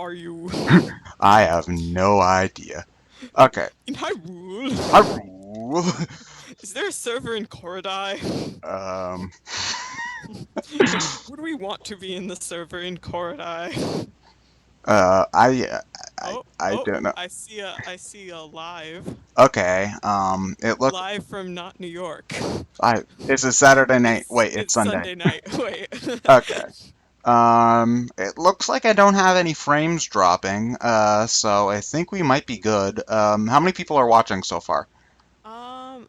are you? I have no idea. Okay. In Hyrule. Hyrule. Is there a server in Korodai? um. Would we want to be in the server in Korodai? Uh. I. I. Oh, I oh, don't know. I see a live. Okay. It look. Live from not New York. It's a Saturday night. It's Wait, it's it's Sunday. Sunday night. Wait. Okay. It looks like I don't have any frames dropping. So I think we might be good. How many people are watching so far? Um,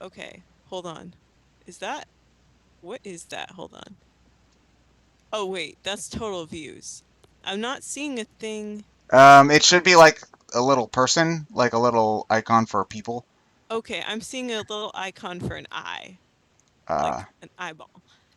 okay. Hold on. Is that what is that? Hold on. Oh wait, that's total views. I'm not seeing a thing. It should be like a little person, like a little icon for people. Okay, I'm seeing a little icon for an eye, Uh, like an eyeball.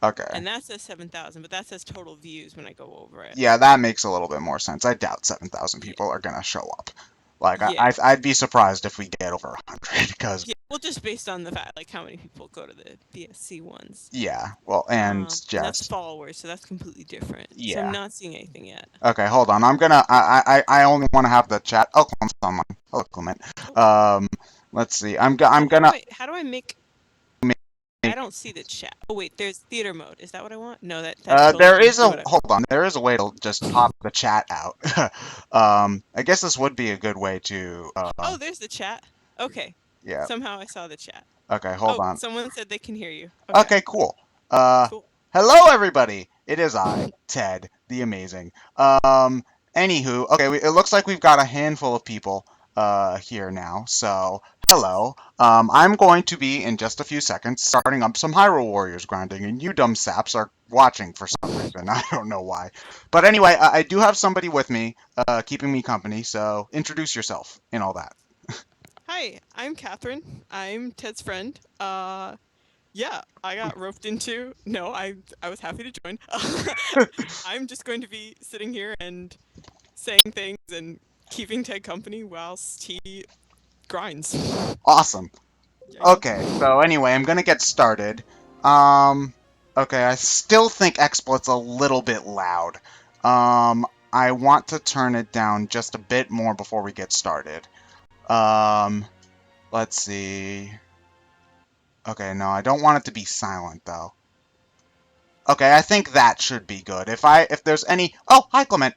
okay. And that says 7,000, but that says total views when I go over it. Yeah, that makes a little bit more sense. I doubt 7,000 Yeah. people are gonna show up. Like, Yeah. I'd be surprised if we get over 100, because, Yeah. Well, just based on the fact, like, how many people go to the BSC ones. yeah, well, and And that's Jess. followers, so that's completely different. So I'm Yeah. not seeing anything yet. Okay, hold on. I only want to have the chat. Oh, Clement's online. Hello, Clement. Oh, Um, let's see. so I'm gonna how do I make? I make, don't see the chat. Oh wait, there's theater mode. Is that what I want? No, that totally there didn't is do a, what I hold want. on. There is a way to just pop the chat out. I guess this would be a good way to, Oh, there's the chat. Okay. yeah. Somehow I saw the chat. Okay, hold Oh, on. someone said they can hear you. Okay. Okay, cool. Uh, Cool. Hello, everybody. It is I, Ted, the Amazing. Anywho, okay, it looks like we've got a handful of people here now. So, hello. I'm going to be in just a few seconds starting up some Hyrule Warriors grinding, and you dumb saps are watching for some reason. I don't know why. But anyway, I do have somebody with me, keeping me company. So, introduce yourself and all that. Hi, I'm Catherine. I'm Ted's friend. Yeah, I got roped into. No, I was happy to join. I'm just going to be sitting here and saying things and keeping Ted company whilst he grinds. Awesome. Yeah. Okay, so anyway, I'm gonna get started. Um, okay, I still think XSplit's a little bit loud. I want to turn it down just a bit more before we get started. Um, let's see. Okay, no, I don't want it to be silent though. Okay, I think that should be good. If there's any, oh, hi Clement.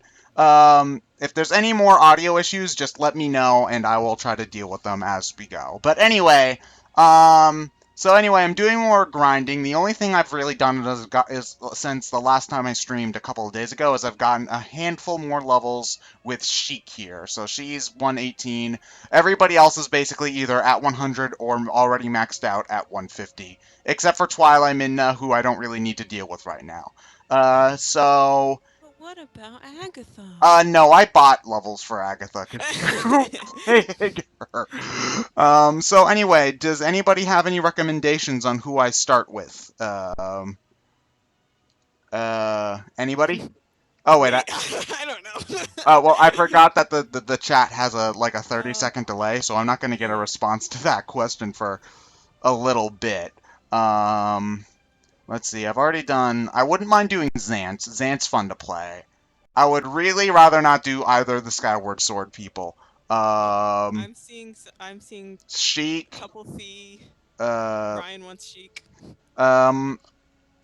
If there's any more audio issues, just let me know and I will try to deal with them as we go. But anyway, so anyway, I'm doing more grinding. The only thing I've really done is since the last time I streamed a couple of days ago is I've gotten a handful more levels with Sheik here. So she's 118. Everybody else is basically either at 100 or already maxed out at 150. Except for Twilight Minna, who I don't really need to deal with right now. So, But what about Agatha? no, I bought levels for Agatha. 'Cause pig her. So anyway, does anybody have any recommendations on who I start with? Anybody? Oh wait, Wait, I don't know. well, I forgot that the chat has a like a 30 uh, second delay, so I'm not going to get a yeah. response to that question for a little bit. Um, Let's see, I've already done... I wouldn't mind doing Zant. Zant's fun to play. I would really rather not do either of the Skyward Sword people. Oh, Um, I'm seeing Sheik. couple fee. Uh, Ryan wants Sheik. um,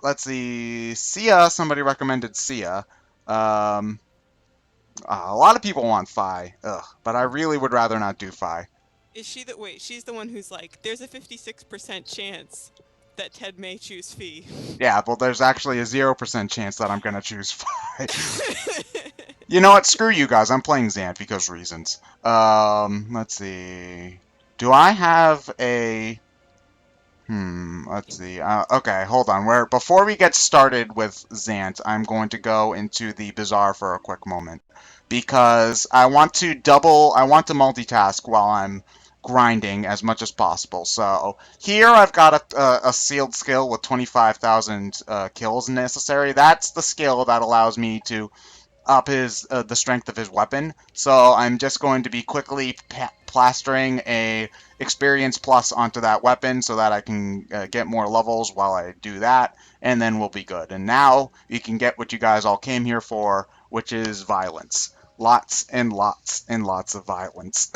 let's see. Sia, somebody recommended Sia. Um, a lot of people want Fi. Ugh, but I really would rather not do Fi. Is she the wait? She's the one who's like, there's a 56% chance that Ted may choose Fee. Yeah, well, there's actually a 0% chance that I'm gonna choose Fi. You know what? Screw you guys. I'm playing Zant because reasons. Let's see. Do I have a... let's see. Okay, hold on. Before we get started with Zant, I'm going to go into the Bazaar for a quick moment. Because I want to multitask while I'm grinding as much as possible. So, here I've got a sealed skill with 25,000 kills necessary. That's the skill that allows me to up the strength of his weapon. So I'm just going to be quickly plastering a experience plus onto that weapon so that I can get more levels while I do that, and then we'll be good. And now you can get what you guys all came here for, which is violence. lots and lots and lots of violence.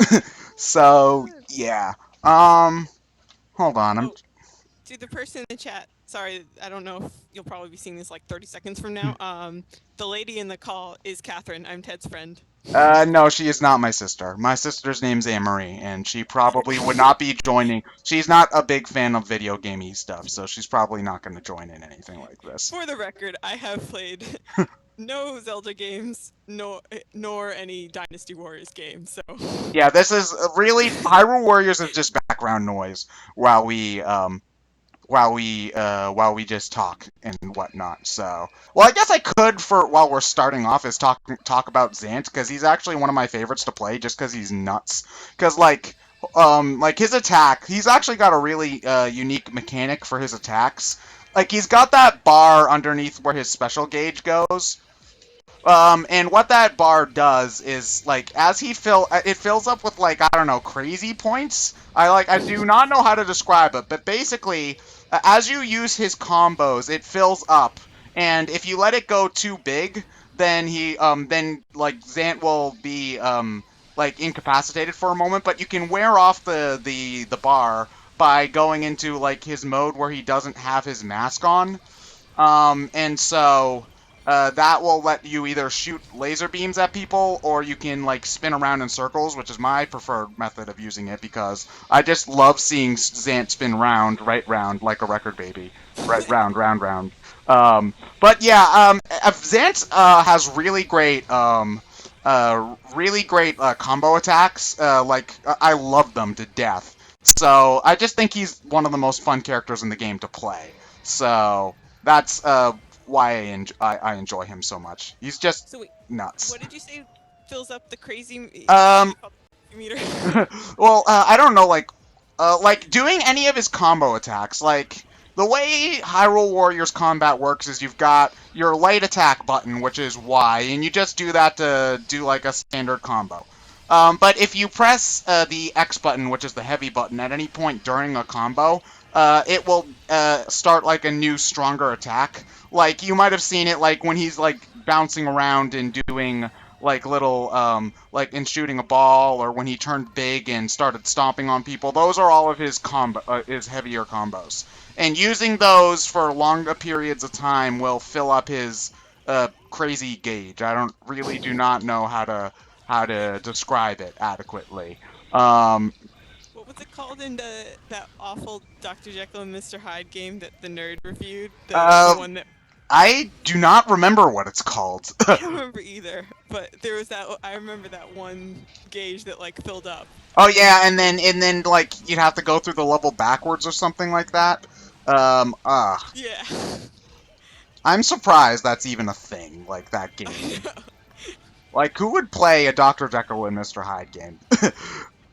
So yeah. Hold on. I'm Oh, to the person in the chat, sorry, I don't know if you'll probably be seeing this like 30 seconds from now. The lady in the call is Catherine. I'm Ted's friend. no, she is not my sister. My sister's name's Anne-Marie, and she probably would not be joining. She's not a big fan of video gamey stuff, so she's probably not going to join in anything like this. For the record, I have played no Zelda games, nor any Dynasty Warriors games. So Yeah, this is really Hyrule Warriors is just background noise while we just talk and whatnot. So, well, I guess I could for while we're starting off is talk about Zant because he's actually one of my favorites to play just because he's nuts. Because like his attack, he's actually got a really unique mechanic for his attacks. Like he's got that bar underneath where his special gauge goes. And what that bar does is, like, as it fills up with, like, I don't know, crazy points? I do not know how to describe it, but basically, as you use his combos, it fills up, and if you let it go too big, then like, Zant will be, like, incapacitated for a moment, but you can wear off the bar by going into, like, his mode where he doesn't have his mask on. And so that will let you either shoot laser beams at people, or you can like spin around in circles, which is my preferred method of using it because I just love seeing Zant spin right round like a record baby, right round, round, round. But yeah, Zant has really great combo attacks. I love them to death. So I just think he's one of the most fun characters in the game to play. So that's why I enjoy him so much. He's just so wait, nuts. what did you say fills up the crazy Um, meter? well, I don't know, like doing any of his combo attacks, like the way Hyrule Warriors combat works is you've got your light attack button, which is Y, and you just do that to do like a standard combo. But if you press the X button, which is the heavy button, at any point during a combo, it will start like a new, stronger attack. Like you might have seen it, like when he's like bouncing around and doing like little, like in shooting a ball, or when he turned big and started stomping on people. Those are all of his heavier combos. And using those for longer periods of time will fill up his crazy gauge. I do not know how to describe it adequately. Um, What was it called in that awful Dr. Jekyll and Mr. Hyde game that the nerd reviewed? The uh, one that I do not remember what it's called. I don't remember either, but there was that. I remember that one gauge that like filled up. Oh yeah, and then like you'd have to go through the level backwards or something like that. Um, uh, Yeah. I'm surprised that's even a thing, like that game. Like, who would play a Dr. Jekyll and Mr. Hyde game?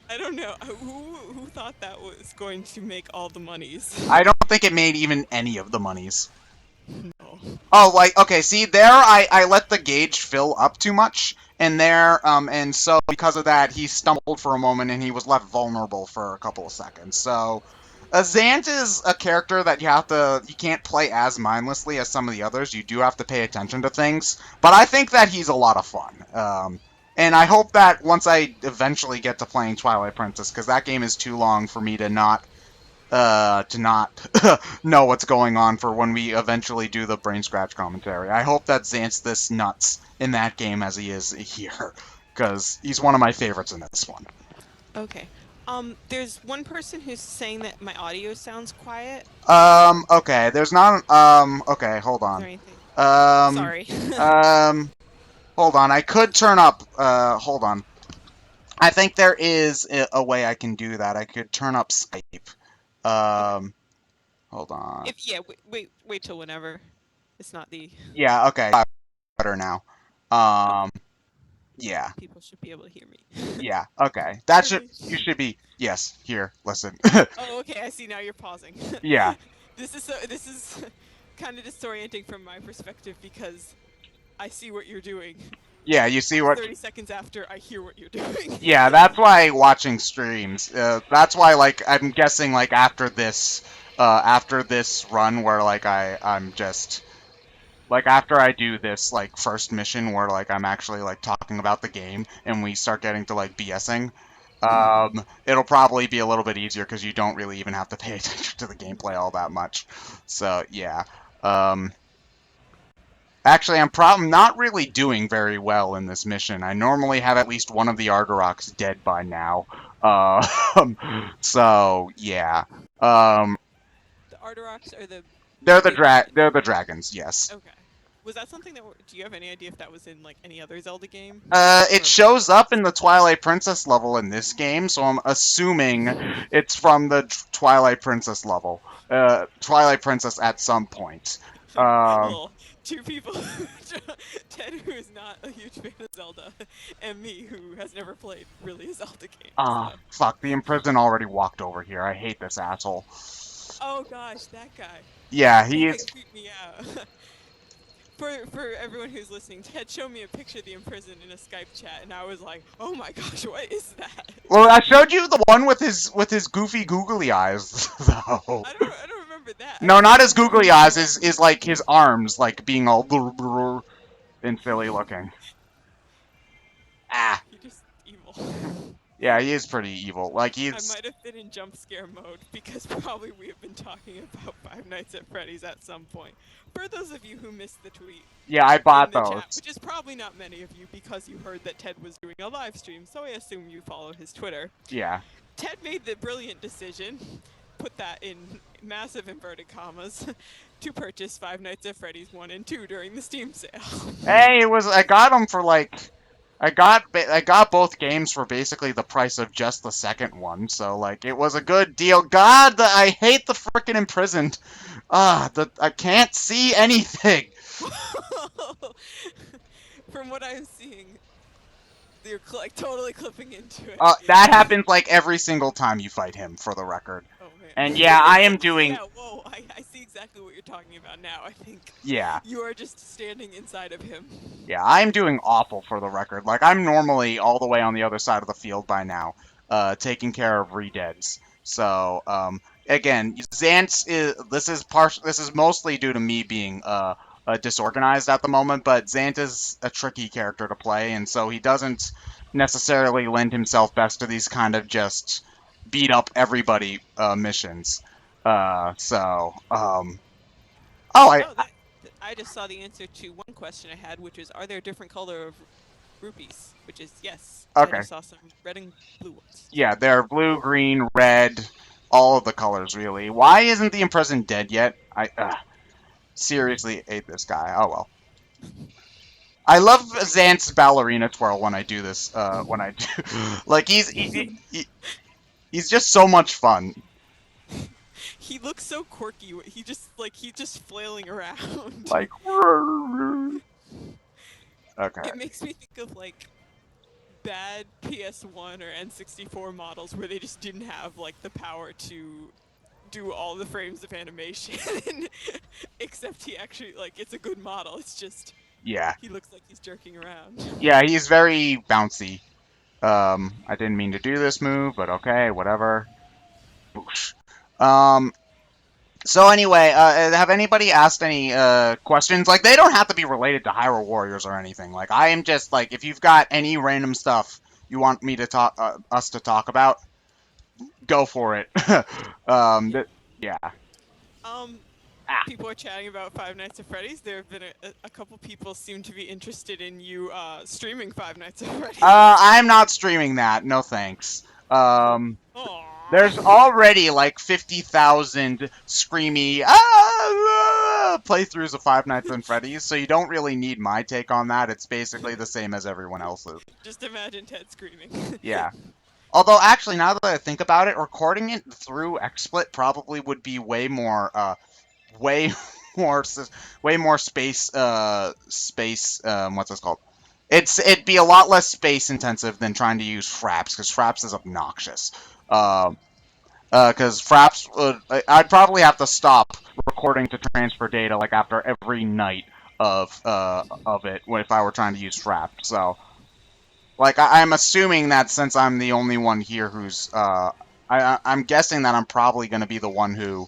I don't know who thought that was going to make all the monies. I don't think it made even any of the monies. No. Oh, like, okay, see, there I let the gauge fill up too much, and and so because of that, he stumbled for a moment and he was left vulnerable for a couple of seconds. So, Zant is a character that you can't play as mindlessly as some of the others. You do have to pay attention to things, but I think that he's a lot of fun. And I hope that once I eventually get to playing Twilight Princess, because that game is too long for me to not know what's going on for when we eventually do the brain scratch commentary. I hope that Zant's this nuts in that game as he is here, because he's one of my favorites in this one. Okay. There's one person who's saying that my audio sounds quiet. Okay, there's not, okay, hold Is on. there anything? Um, Sorry. Hold on, I could turn up, hold on. I think there is a way I can do that. I could turn up Skype. Hold on. Yeah, wait till whenever. It's not the. Yeah, okay. Better now. Yeah. People should be able to hear me. Yeah, okay. You should be, yes, here, listen. Oh, okay. I see. Now you're pausing. Yeah. This is kind of disorienting from my perspective because I see what you're doing. Yeah, you see what... 30 seconds after I hear what you're doing. Yeah, that's why watching streams, that's why, like, I'm guessing, like, after this run where, like, I'm just Like, after I do this, like, first mission where, like, I'm actually, like, talking about the game and we start getting to, like, BSing, it'll probably be a little bit easier because you don't really even have to pay attention to the gameplay all that much. So, yeah. Actually, I'm not really doing very well in this mission. I normally have at least one of the Argoroks dead by now. So, yeah. The Artoroks are the They're the big ones. they're the dragons, yes. Okay. Was that something that? Do you have any idea if that was in like any other Zelda game? It shows up in the Twilight Princess level in this game, so I'm assuming it's from the Twilight Princess level. Twilight Princess at some point. Well, two people, Ted, who is not a huge fan of Zelda, and me, who has never played really a Zelda game. So. Fuck, the Imprisoned already walked over here. I hate this asshole. Oh gosh, that guy. Yeah, That he guy is. creeped me out. For everyone who's listening, Ted showed me a picture of the Imprisoned in a Skype chat, and I was like, "Oh my gosh, what is that?" Well, I showed you the one with his goofy googly eyes, though. I don't remember that. No, not his googly eyes. Is like his arms, like being all and silly looking. Ah. You're just evil. Yeah, he is pretty evil. Like, I he's... might have been in jump scare mode because probably we have been talking about Five Nights at Freddy's at some point. For those of you who missed the tweet, Yeah, I in bought the those. chat, which is probably not many of you because you heard that Ted was doing a live stream, so I assume you follow his Twitter. Yeah. Ted made the brilliant decision, put that in massive inverted commas, to purchase Five Nights at Freddy's 1 and 2 during the Steam sale. Hey, I got them for like... I got both games for basically the price of just the second one, so like it was a good deal. God, I hate the frickin' Imprisoned. I can't see anything. From what I'm seeing, they're like totally clipping into it. That happens like every single time you fight him, for the record. Oh man. And yeah, I am doing. Yeah, whoa! I see exactly what you're talking about now. I think. Yeah. You are just standing inside of him. Yeah, I'm doing awful, for the record. Like, I'm normally all the way on the other side of the field by now, taking care of re-deads. So, again, Zant this is mostly due to me being, disorganized at the moment, but Zant is a tricky character to play, and so he doesn't necessarily lend himself best to these kind of just beat up everybody, missions. I just saw the answer to one question I had, which is, are there different color of rupees? Which is yes. Okay. I just saw some red and blue ones. Yeah, they're blue, green, red, all of the colors, really. Why isn't the Imprisoned dead yet? I seriously hate this guy. Oh, well. I love Zant's ballerina twirl when I do this, like, he's just so much fun. He looks so quirky. He's just flailing around. Like, okay. It makes me think of like bad PS1 or N64 models where they just didn't have like the power to do all the frames of animation. Except he actually, like, it's a good model. It's just Yeah. he looks like he's jerking around. Yeah, he's very bouncy. I didn't mean to do this move, but okay, whatever. Boosh. So anyway, have anybody asked any questions? Like, they don't have to be related to Hyrule Warriors or anything. Like, I am just like, if you've got any random stuff you want me to talk, us to talk about, go for it. Yeah. People are chatting about Five Nights at Freddy's. There have been a couple people seem to be interested in you streaming Five Nights at Freddy's. I'm not streaming that. No thanks. There's already like 50,000 screamy playthroughs of Five Nights at Freddy's, so you don't really need my take on that. It's basically the same as everyone else's. Just imagine Ted screaming. Yeah. Although, actually, now that I think about it, recording it through XSplit probably would be way more space, what's this called? It'd be a lot less space intensive than trying to use Fraps, because Fraps is obnoxious. Because Fraps I'd probably have to stop recording to transfer data, like, after every night of it, if I were trying to use Fraps, so... Like, I'm assuming that since I'm the only one here who's, I'm guessing that I'm probably going to be the one who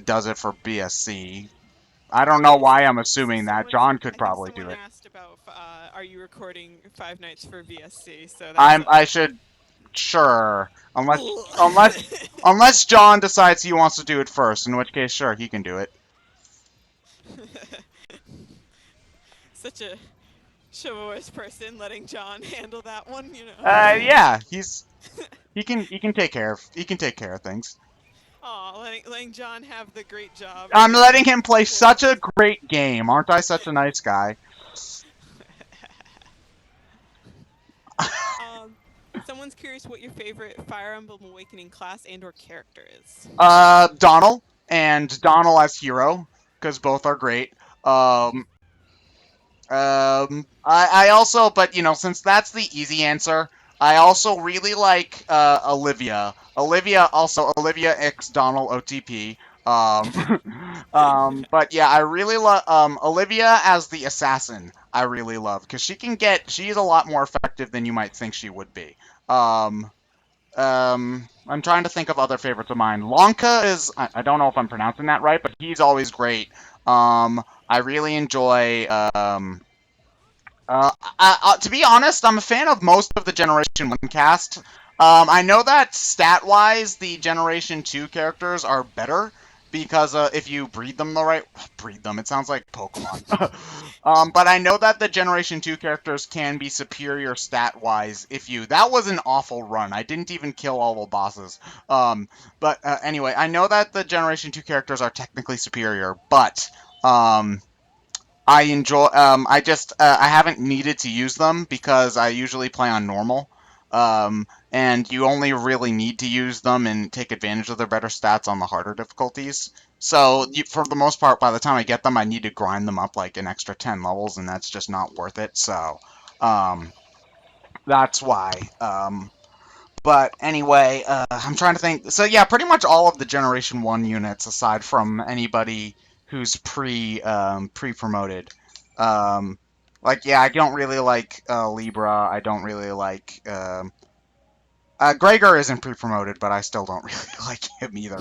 does it for BSC. I don't know why I'm assuming that. John could I think probably do someone it. asked about are you recording Five Nights for VSC? So that's I should, sure, unless John decides he wants to do it first, in which case, sure, he can do it. such a chivalrous person letting John handle that one, you know. Yeah, he can take care of things. Aw, letting John have the great job. I'm letting him play such a great game. Aren't I such a nice guy? Someone's curious what your favorite Fire Emblem Awakening class and/or character is. Donald and Donald as hero, because both are great. I also, but since that's the easy answer, I also really like Olivia. Olivia X Donald OTP. But yeah, I really love Olivia as the assassin. I really love because she's a lot more effective than you might think she would be. I'm trying to think of other favorites of mine. Lonka is, I don't know if I'm pronouncing that right, but he's always great. I really enjoy, to be honest, I'm a fan of most of the Generation 1 cast. I know that stat-wise, the Generation 2 characters are better, because if you breed them the right... Breed them, it sounds like Pokemon. But I know that the Generation 2 characters can be superior stat-wise if you... That was an awful run. I didn't even kill all the bosses. But anyway, I know that the Generation 2 characters are technically superior, but... I enjoy. I haven't needed to use them because I usually play on normal. And you only really need to use them and take advantage of their better stats on the harder difficulties. So, for the most part, by the time I get them, I need to grind them up like an extra 10 levels, and that's just not worth it. So, that's why. But anyway, I'm trying to think. So yeah, pretty much all of the Generation 1 units, aside from anybody who's pre-promoted. Like, yeah, I don't really like Libra. I don't really like... Gregor isn't pre-promoted, but I still don't really like him either.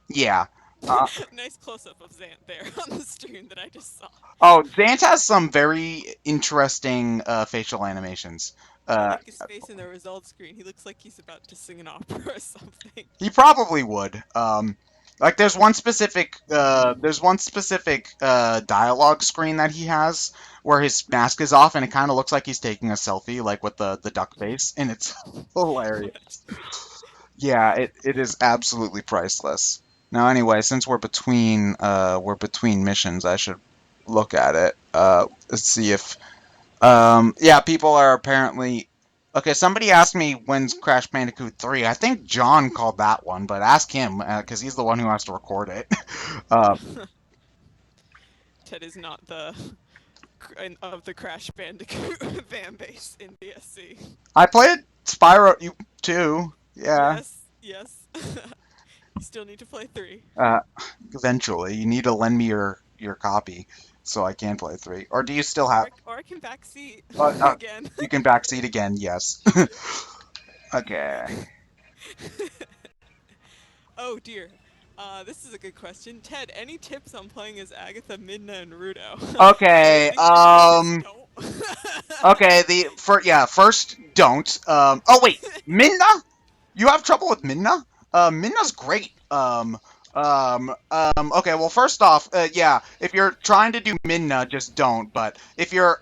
Yeah. Nice close-up of Zant there on the stream that I just saw. Oh, Zant has some very interesting facial animations. I like his face in the results screen. He looks like he's about to sing an opera or something. He probably would. Like there's one specific dialogue screen that he has where his mask is off and it kind of looks like he's taking a selfie, like with the duck face, and it's hilarious. Yeah, it is absolutely priceless. Now, anyway, since we're between missions, I should look at it. Let's see if yeah, people are apparently... Okay, somebody asked me when's Crash Bandicoot 3. I think John called that one, but ask him, because he's the one who has to record it. Ted is not of the Crash Bandicoot fan base in BSC. I played Spyro too. Yeah. Yes. You still need to play 3. Eventually. You need to lend me your copy so I can play 3. Or do you still have... Or I can backseat again. You can backseat again, yes. Okay. Oh dear. This is a good question. Ted, any tips on playing as Agatha, Midna, and Rudo? Okay, okay, first, don't. Oh wait, Minna? You have trouble with Minna? Minna's great. Okay, well, first off, yeah, if you're trying to do Minna, just don't, but if you're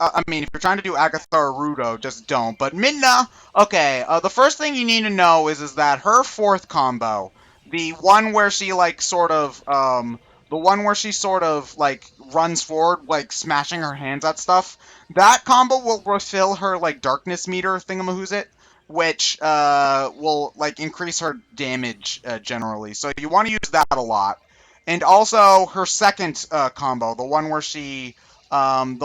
trying to do Agatha or Rudo, just don't, but Minna, okay, the first thing you need to know is that her fourth combo, the one where she, like, runs forward, like, smashing her hands at stuff, that combo will refill her, like, darkness meter thingamahoozit, which will like increase her damage generally. So you want to use that a lot. And also her second combo, the one where she sends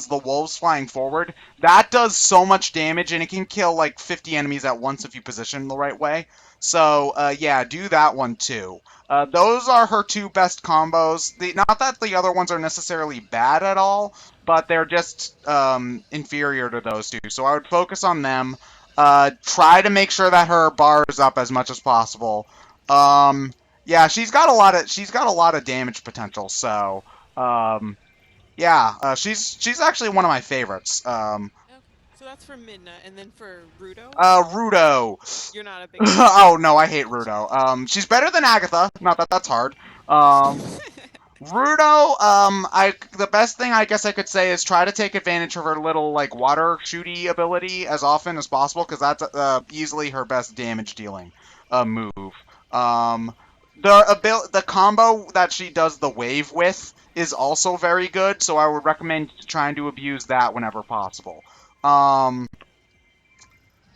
the wolves flying forward, that does so much damage and it can kill like 50 enemies at once if you position the right way. So yeah, do that one too. Those are her two best combos. Not that the other ones are necessarily bad at all, but they're just inferior to those two. So I would focus on them. Try to make sure that her bar is up as much as possible. Yeah, she's got a lot of damage potential. So, um, yeah, she's actually one of my favorites. Okay. So that's for Midna, and then for Rudo, Rudo. you're not a big fan of Oh no, I hate damage. Rudo. She's better than Agatha. Not that that's hard. Um, Rudo, the best thing I guess I could say is try to take advantage of her little like water shooty ability as often as possible because that's easily her best damage dealing move. Um, the combo that she does the wave with is also very good, so I would recommend trying to abuse that whenever possible. Um,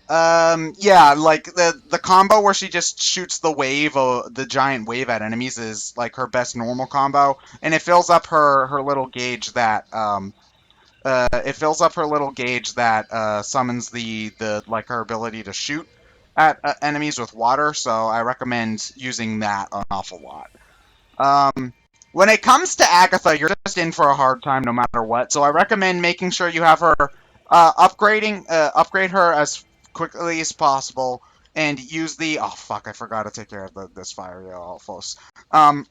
yeah, like the combo where she just shoots the giant wave at enemies is like her best normal combo, and it fills up her little gauge that summons the like her ability to shoot at enemies with water. So I recommend using that an awful lot. When it comes to Agatha, you're just in for a hard time no matter what. So I recommend making sure you have her upgrade her as quickly as possible, and use the oh fuck, I forgot to take care of this fire, y'all, folks. Um,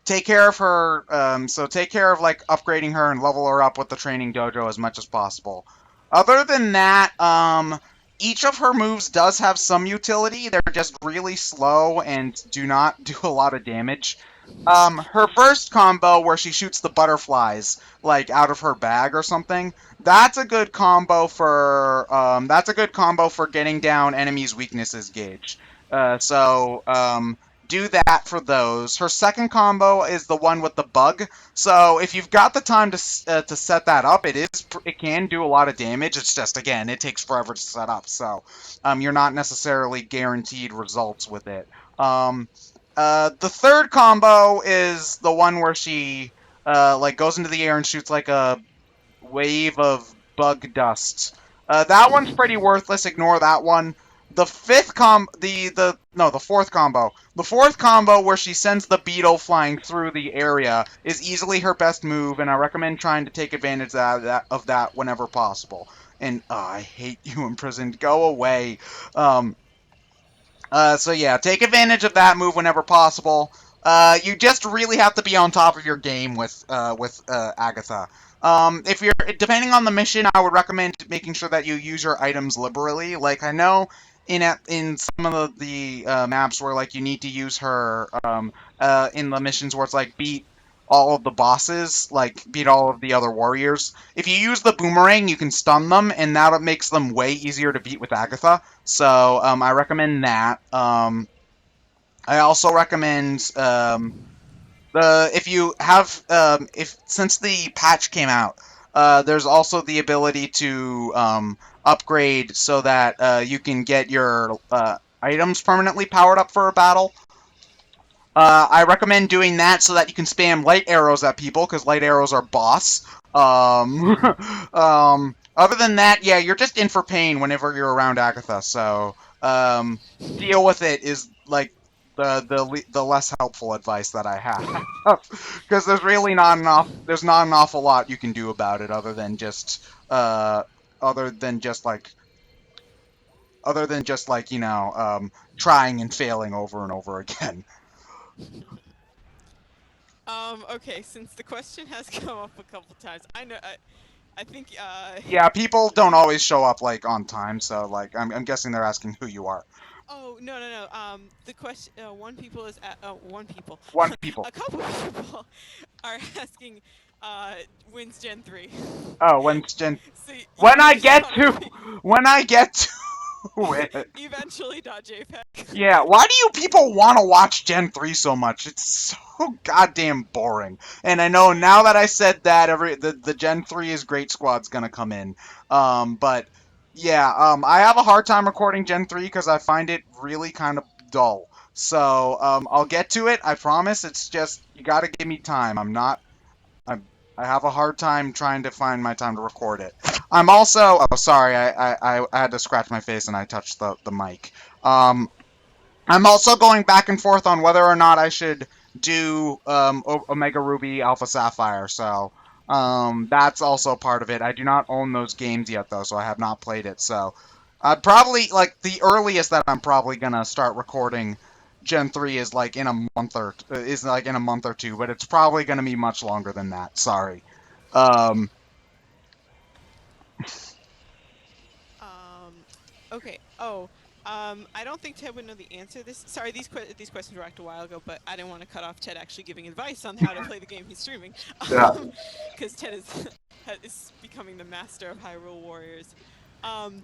take care of her. So take care of like upgrading her and level her up with the training dojo as much as possible. Other than that, each of her moves does have some utility. They're just really slow and do not do a lot of damage. Her first combo where she shoots the butterflies like out of her bag or something. That's a good combo for getting down enemies' weaknesses gauge. Do that for those. Her second combo is the one with the bug. So if you've got the time to set that up, it can do a lot of damage. It's just again it takes forever to set up. So you're not necessarily guaranteed results with it. Um, the third combo is the one where she like goes into the air and shoots like a wave of bug dust. That one's pretty worthless. Ignore that one. The fifth com the no the fourth combo. The fourth combo where she sends the beetle flying through the area is easily her best move, and I recommend trying to take advantage of that whenever possible. And I hate you, Imprisoned. Go away. Um, so yeah, take advantage of that move whenever possible. You just really have to be on top of your game with Agatha. If you're depending on the mission, I would recommend making sure that you use your items liberally. Like I know in some of the maps where like you need to use her in the missions where it's like beat all of the bosses, like beat all of the other warriors. If you use the boomerang, you can stun them, and that makes them way easier to beat with Agatha. So I recommend that. I also recommend the if you have if since the patch came out, there's also the ability to upgrade so that you can get your items permanently powered up for a battle. I recommend doing that so that you can spam light arrows at people, because light arrows are boss. Other than that, yeah, you're just in for pain whenever you're around Agatha. So deal with it is like the less helpful advice that I have, because there's really not enough. There's not an awful lot you can do about it other than just like trying and failing over and over again. Okay, since the question has come up a couple times, I think Yeah, people don't you. always show up like on time, so like I'm guessing they're asking who you are. Oh no no no. The question. One people is one people. One people. A couple people are asking. When's Gen 3? Oh, when Jen, So when I get eventually, to when I get to it. eventually. JPEG. Yeah, why do you people want to watch Gen 3 so much? It's so goddamn boring. And I know now that I said that the Gen 3 is Great Squad's gonna come in. But yeah, I have a hard time recording Gen 3 because I find it really kind of dull. So, I'll get to it, I promise. It's just you gotta give me time. I'm I have a hard time trying to find my time to record it. I'm also oh sorry, I had to scratch my face and I touched the mic. Um I'm also going back and forth on whether or not I should do Omega Ruby Alpha Sapphire, so that's also part of it. I do not own those games yet, though, so I have not played it. So probably like the earliest that I'm probably gonna start recording Gen 3 is like in a month or two, but it's probably going to be much longer than that. Sorry. Um, Okay. Oh, I don't think Ted would know the answer. Sorry, these questions were asked a while ago, but I didn't want to cut off Ted actually giving advice on how to play the game he's streaming, yeah. because Ted is is becoming the master of Hyrule Warriors. Um,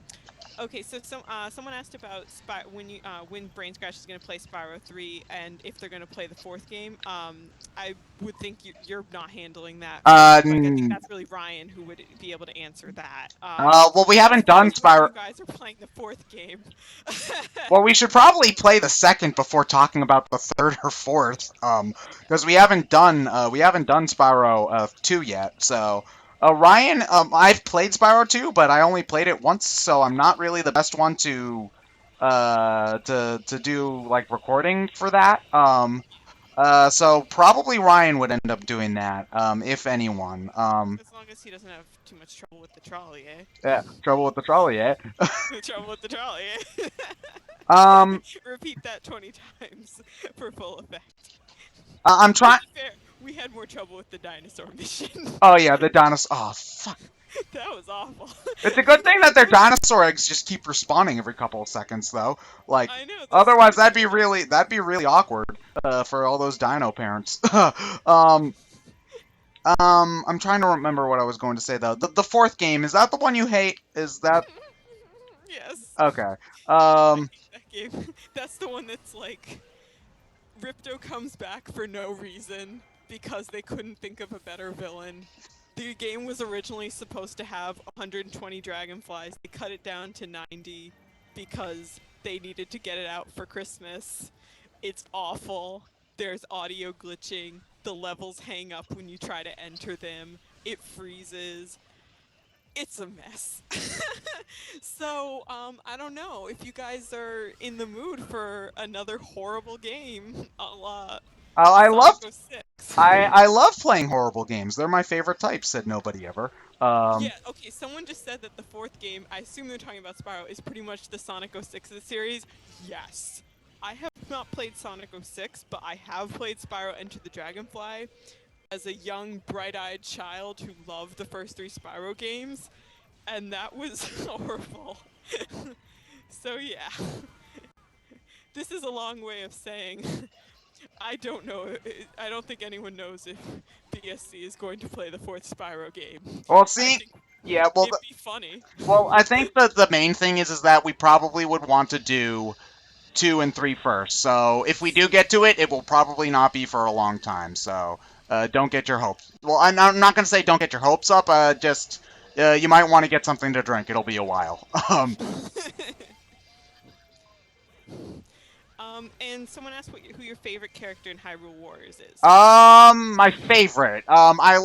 Okay, so someone asked about when Brain Scratch is going to play Spyro 3 and if they're going to play the fourth game. I would think you're not handling that. Uh, Like, I think n- that's really Ryan who would be able to answer that. well, we As haven't far done as when Spyro. you guys are playing the fourth game. Well, we should probably play the second before talking about the third or fourth, because we haven't done Spyro 2 yet. So, Ryan, I've played Spyro 2, but I only played it once, so I'm not really the best one to do like recording for that. So probably Ryan would end up doing that, if anyone. As long as he doesn't have too much trouble with the trolley, eh? Yeah, trouble with the trolley, eh? Trouble with the trolley, eh? Um, Repeat that 20 times for full effect. I'm To trying. be fair, we had more trouble with the dinosaur mission. Oh yeah, the dinosaur. Oh fuck. That was awful. It's a good thing that their dinosaur eggs just keep respawning every couple of seconds, though. Like, I know. otherwise that'd be really awkward for all those dino parents. um, I'm trying to remember what I was going to say though. The fourth game, is that the one you hate? Is that Yes. okay? I Um, hate that game. That's the one that's like Ripto comes back for no reason because they couldn't think of a better villain. The game was originally supposed to have 120 dragonflies. They cut it down to 90 because they needed to get it out for Christmas. It's awful. There's audio glitching. The levels hang up when you try to enter them. It freezes. It's a mess. So, I don't know if you guys are in the mood for another horrible game a la I love Sonic 06. I love playing horrible games. They're my favorite type. Said nobody ever. Yeah, okay, someone just said that the fourth game, I assume they're talking about Spyro, is pretty much the Sonic 06 of the series. Yes. I have not played Sonic 06, but I have played Spyro Enter the Dragonfly as a young, bright-eyed child who loved the first three Spyro games, and that was horrible. So yeah. This is a long way of saying I don't know. I don't think anyone knows if BSC is going to play the fourth Spyro game. Well, I see, think yeah, well, it'd be funny. I think that the main thing is that we probably would want to do 2 and 3 first. So if we do get to it, it will probably not be for a long time. So don't get your hopes. Well, I'm not gonna say don't get your hopes up. Just you might want to get something to drink. It'll be a while. And someone asked who your favorite character in Hyrule Warriors is. My favorite. I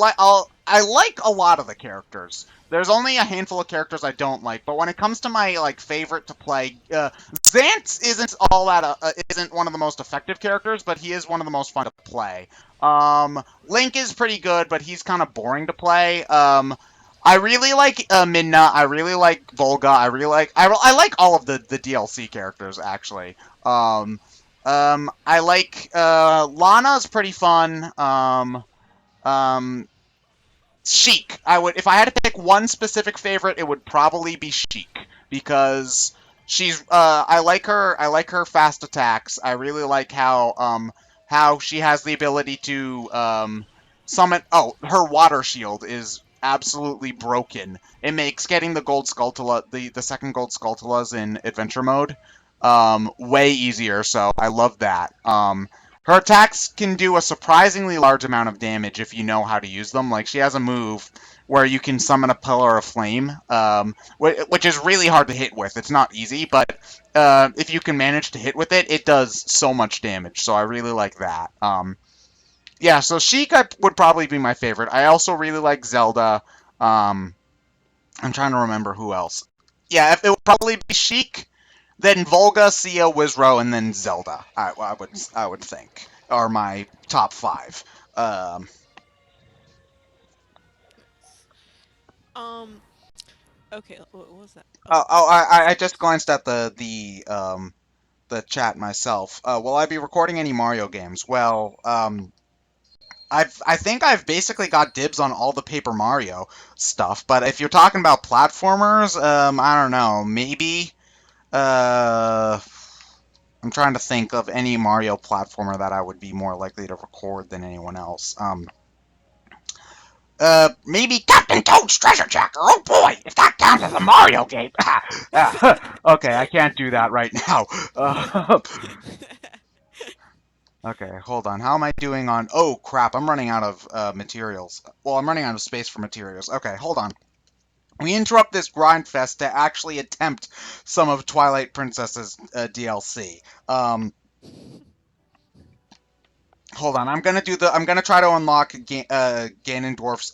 like a lot of the characters. There's only a handful of characters I don't like, but when it comes to my like favorite to play, Zant isn't one of the most effective characters, but he is one of the most fun to play. Link is pretty good, but he's kind of boring to play. I really like Midna. I really like Volga. I like all of the DLC characters actually. I like Lana's pretty fun. Sheik. If I had to pick one specific favorite, it would probably be Sheik because she's I like her. I like her fast attacks. I really like how she has the ability to summon. Oh, her water shield is absolutely broken. It makes getting the gold Skulltula, the second gold Skulltulas in adventure mode, way easier. So I love that. Her attacks can do a surprisingly large amount of damage if you know how to use them. Like, she has a move where you can summon a pillar of flame, which is really hard to hit with. It's not easy, but if you can manage to hit with it, it does so much damage. So I really like that. Yeah, so Sheik would probably be my favorite. I also really like Zelda. I'm trying to remember who else. Yeah, it would probably be Sheik, then Volga, Sia, Wizro, and then Zelda. I would think are my top 5. Um. Okay. What was that? Oh, Oh, I just glanced at the the chat myself. Will I be recording any Mario games? Well, I think I've basically got dibs on all the Paper Mario stuff, but if you're talking about platformers, I don't know, maybe. Uh, I'm trying to think of any Mario platformer that I would be more likely to record than anyone else. Maybe Captain Toad's Treasure Tracker. Oh boy, if that counts as a Mario game. Okay, I can't do that right now. Okay, hold on. How am I doing on... Oh, crap, I'm running out of materials. Well, I'm running out of space for materials. Okay, hold on. We interrupt this Grindfest to actually attempt some of Twilight Princess's DLC. Hold on, I'm gonna try to unlock Ganondorf's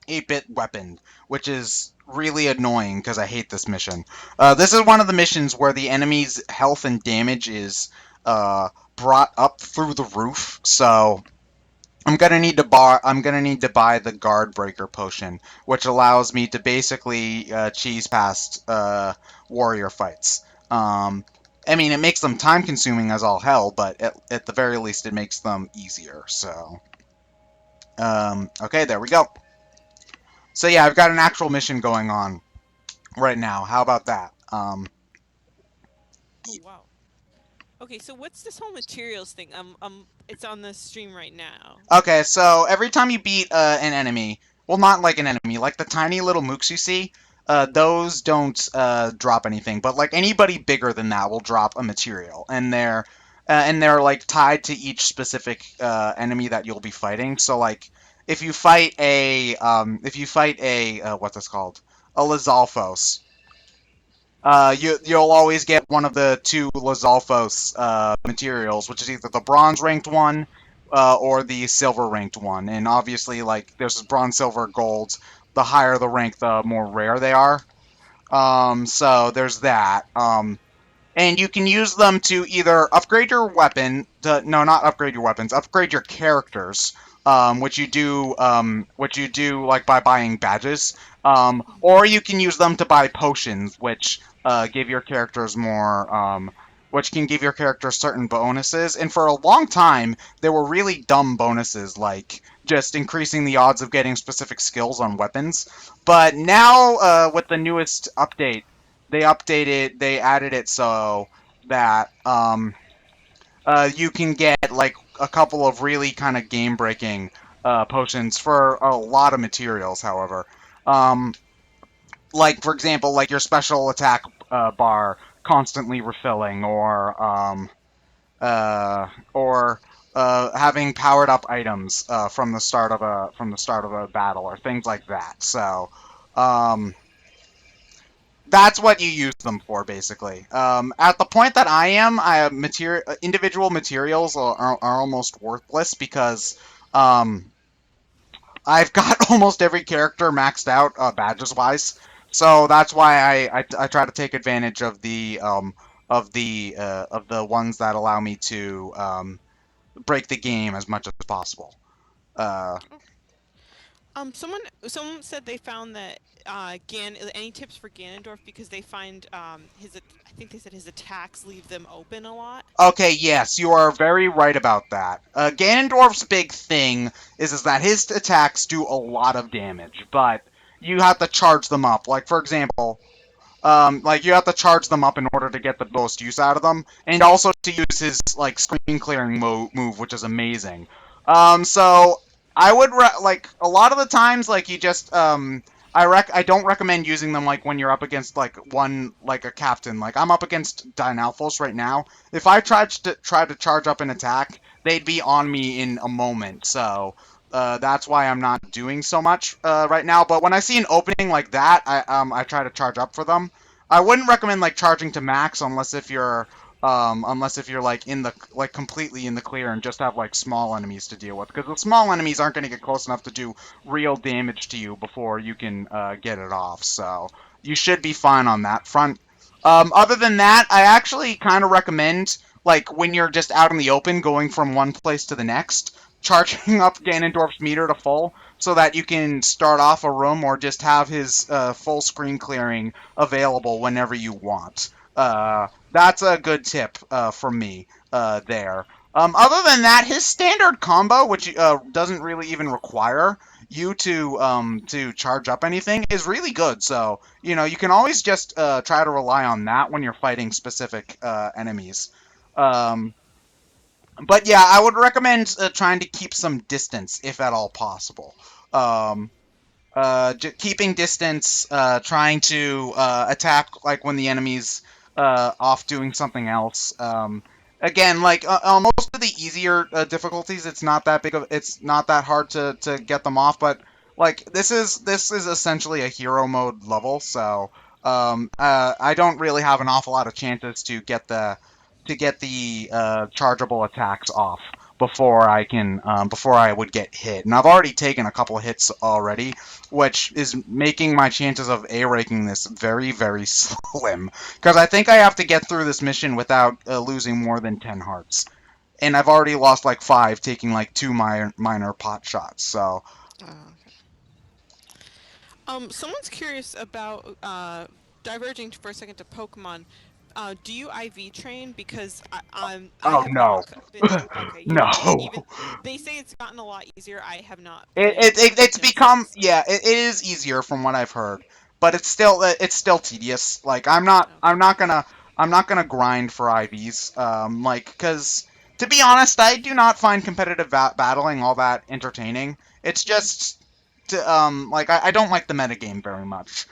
8-bit weapon, which is really annoying because I hate this mission. This is one of the missions where the enemy's health and damage is brought up through the roof, so I'm gonna need to buy the guard breaker potion, which allows me to basically cheese past warrior fights. I mean, it makes them time consuming as all hell, but at the very least it makes them easier. So, okay, there we go. So yeah, I've got an actual mission going on right now. How about that? Oh wow. Okay, so what's this whole materials thing? It's on the stream right now. Okay, so every time you beat an enemy, well, not like an enemy, like the tiny little mooks you see, those don't drop anything, but like anybody bigger than that will drop a material, and they're like tied to each specific enemy that you'll be fighting. So like if you fight a what's this called? A Lizalfos. You'll always get one of the two Lizalfos materials, which is either the bronze ranked one or the silver ranked one. And obviously, like there's bronze, silver, gold. The higher the rank, the more rare they are. So there's that. And you can use them to either upgrade your weapon. No, not upgrade your weapons. Upgrade your characters. Which you do like by buying badges. Or you can use them to buy potions, which give your characters more, which can give your characters certain bonuses. And for a long time, there were really dumb bonuses, like just increasing the odds of getting specific skills on weapons. But now, with the newest update, they added it so that you can get like a couple of really kind of game-breaking potions for a lot of materials. However, like for example, like your special attack bar constantly refilling, or having powered up items from the start of a battle, or things like that. So. That's what you use them for, basically. At the point that individual materials are almost worthless because I've got almost every character maxed out badges-wise. So that's why I try to take advantage of the ones that allow me to break the game as much as possible. Someone said they found that any tips for Ganondorf, because they find I think they said his attacks leave them open a lot. Okay, yes, you are very right about that. Ganondorf's big thing is that his attacks do a lot of damage, but you have to charge them up. Like, for example, like you have to charge them up in order to get the most use out of them, and also to use his like screen clearing move, which is amazing. So I would like a lot of the times, like you just I don't recommend using them like when you're up against like a captain. Like I'm up against Dynalphos right now. If I tried to charge up an attack, they'd be on me in a moment. So that's why I'm not doing so much right now. But when I see an opening like that, I try to charge up for them. I wouldn't recommend like charging to max unless if you're like completely in the clear and just have like small enemies to deal with, because the small enemies aren't going to get close enough to do real damage to you before you can get it off. So you should be fine on that front. Other than that, I actually kind of recommend, like when you're just out in the open going from one place to the next, charging up Ganondorf's meter to full so that you can start off a room or just have his full screen clearing available whenever you want. That's a good tip from me there. Other than that, his standard combo, which doesn't really even require you to charge up anything, is really good. So you can always just try to rely on that when you're fighting specific enemies. Um, but yeah, I would recommend trying to keep some distance if at all possible. Um, keeping distance, trying to attack like when the enemy's off doing something else. Again, like on most of the easier difficulties, it's not that hard to get them off. But like this is essentially a hero mode level, so I don't really have an awful lot of chances to get the chargeable attacks off before I would get hit. And I've already taken a couple of hits already, which is making my chances of A-ranking this very, very slim. Because I think I have to get through this mission without losing more than 10 hearts. And I've already lost like 5, taking like 2 minor pot shots, so... Okay. Someone's curious about diverging for a second to Pokemon. Do you IV train? Because I Oh, have no. not been able. Okay, you No. don't. Even they say it's gotten a lot easier. I have not It, played it, it it's become since. So. yeah it is easier from what I've heard, but it's still tedious. Like I'm not gonna grind for IVs. Like because to be honest, I do not find competitive battling all that entertaining. It's just like I don't like the metagame very much.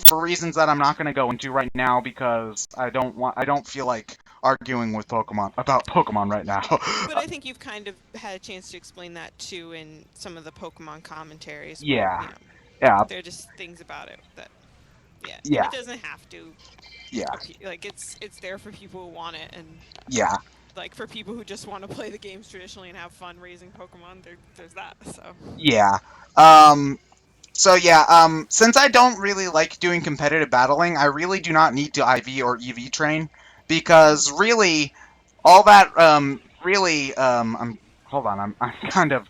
For reasons that I'm not gonna go into right now because I don't feel like arguing with Pokemon about Pokemon right now. But I think you've kind of had a chance to explain that too in some of the Pokemon commentaries, where Yeah, yeah, there are just things about it that yeah, it doesn't have to. yeah, Like it's there for people who want it, and yeah. like for people who just want to play the games traditionally and have fun raising Pokemon. There's that. So. Yeah. So yeah, since I don't really like doing competitive battling, I really do not need to IV or EV train because really, all that I'm hold on, I'm kind of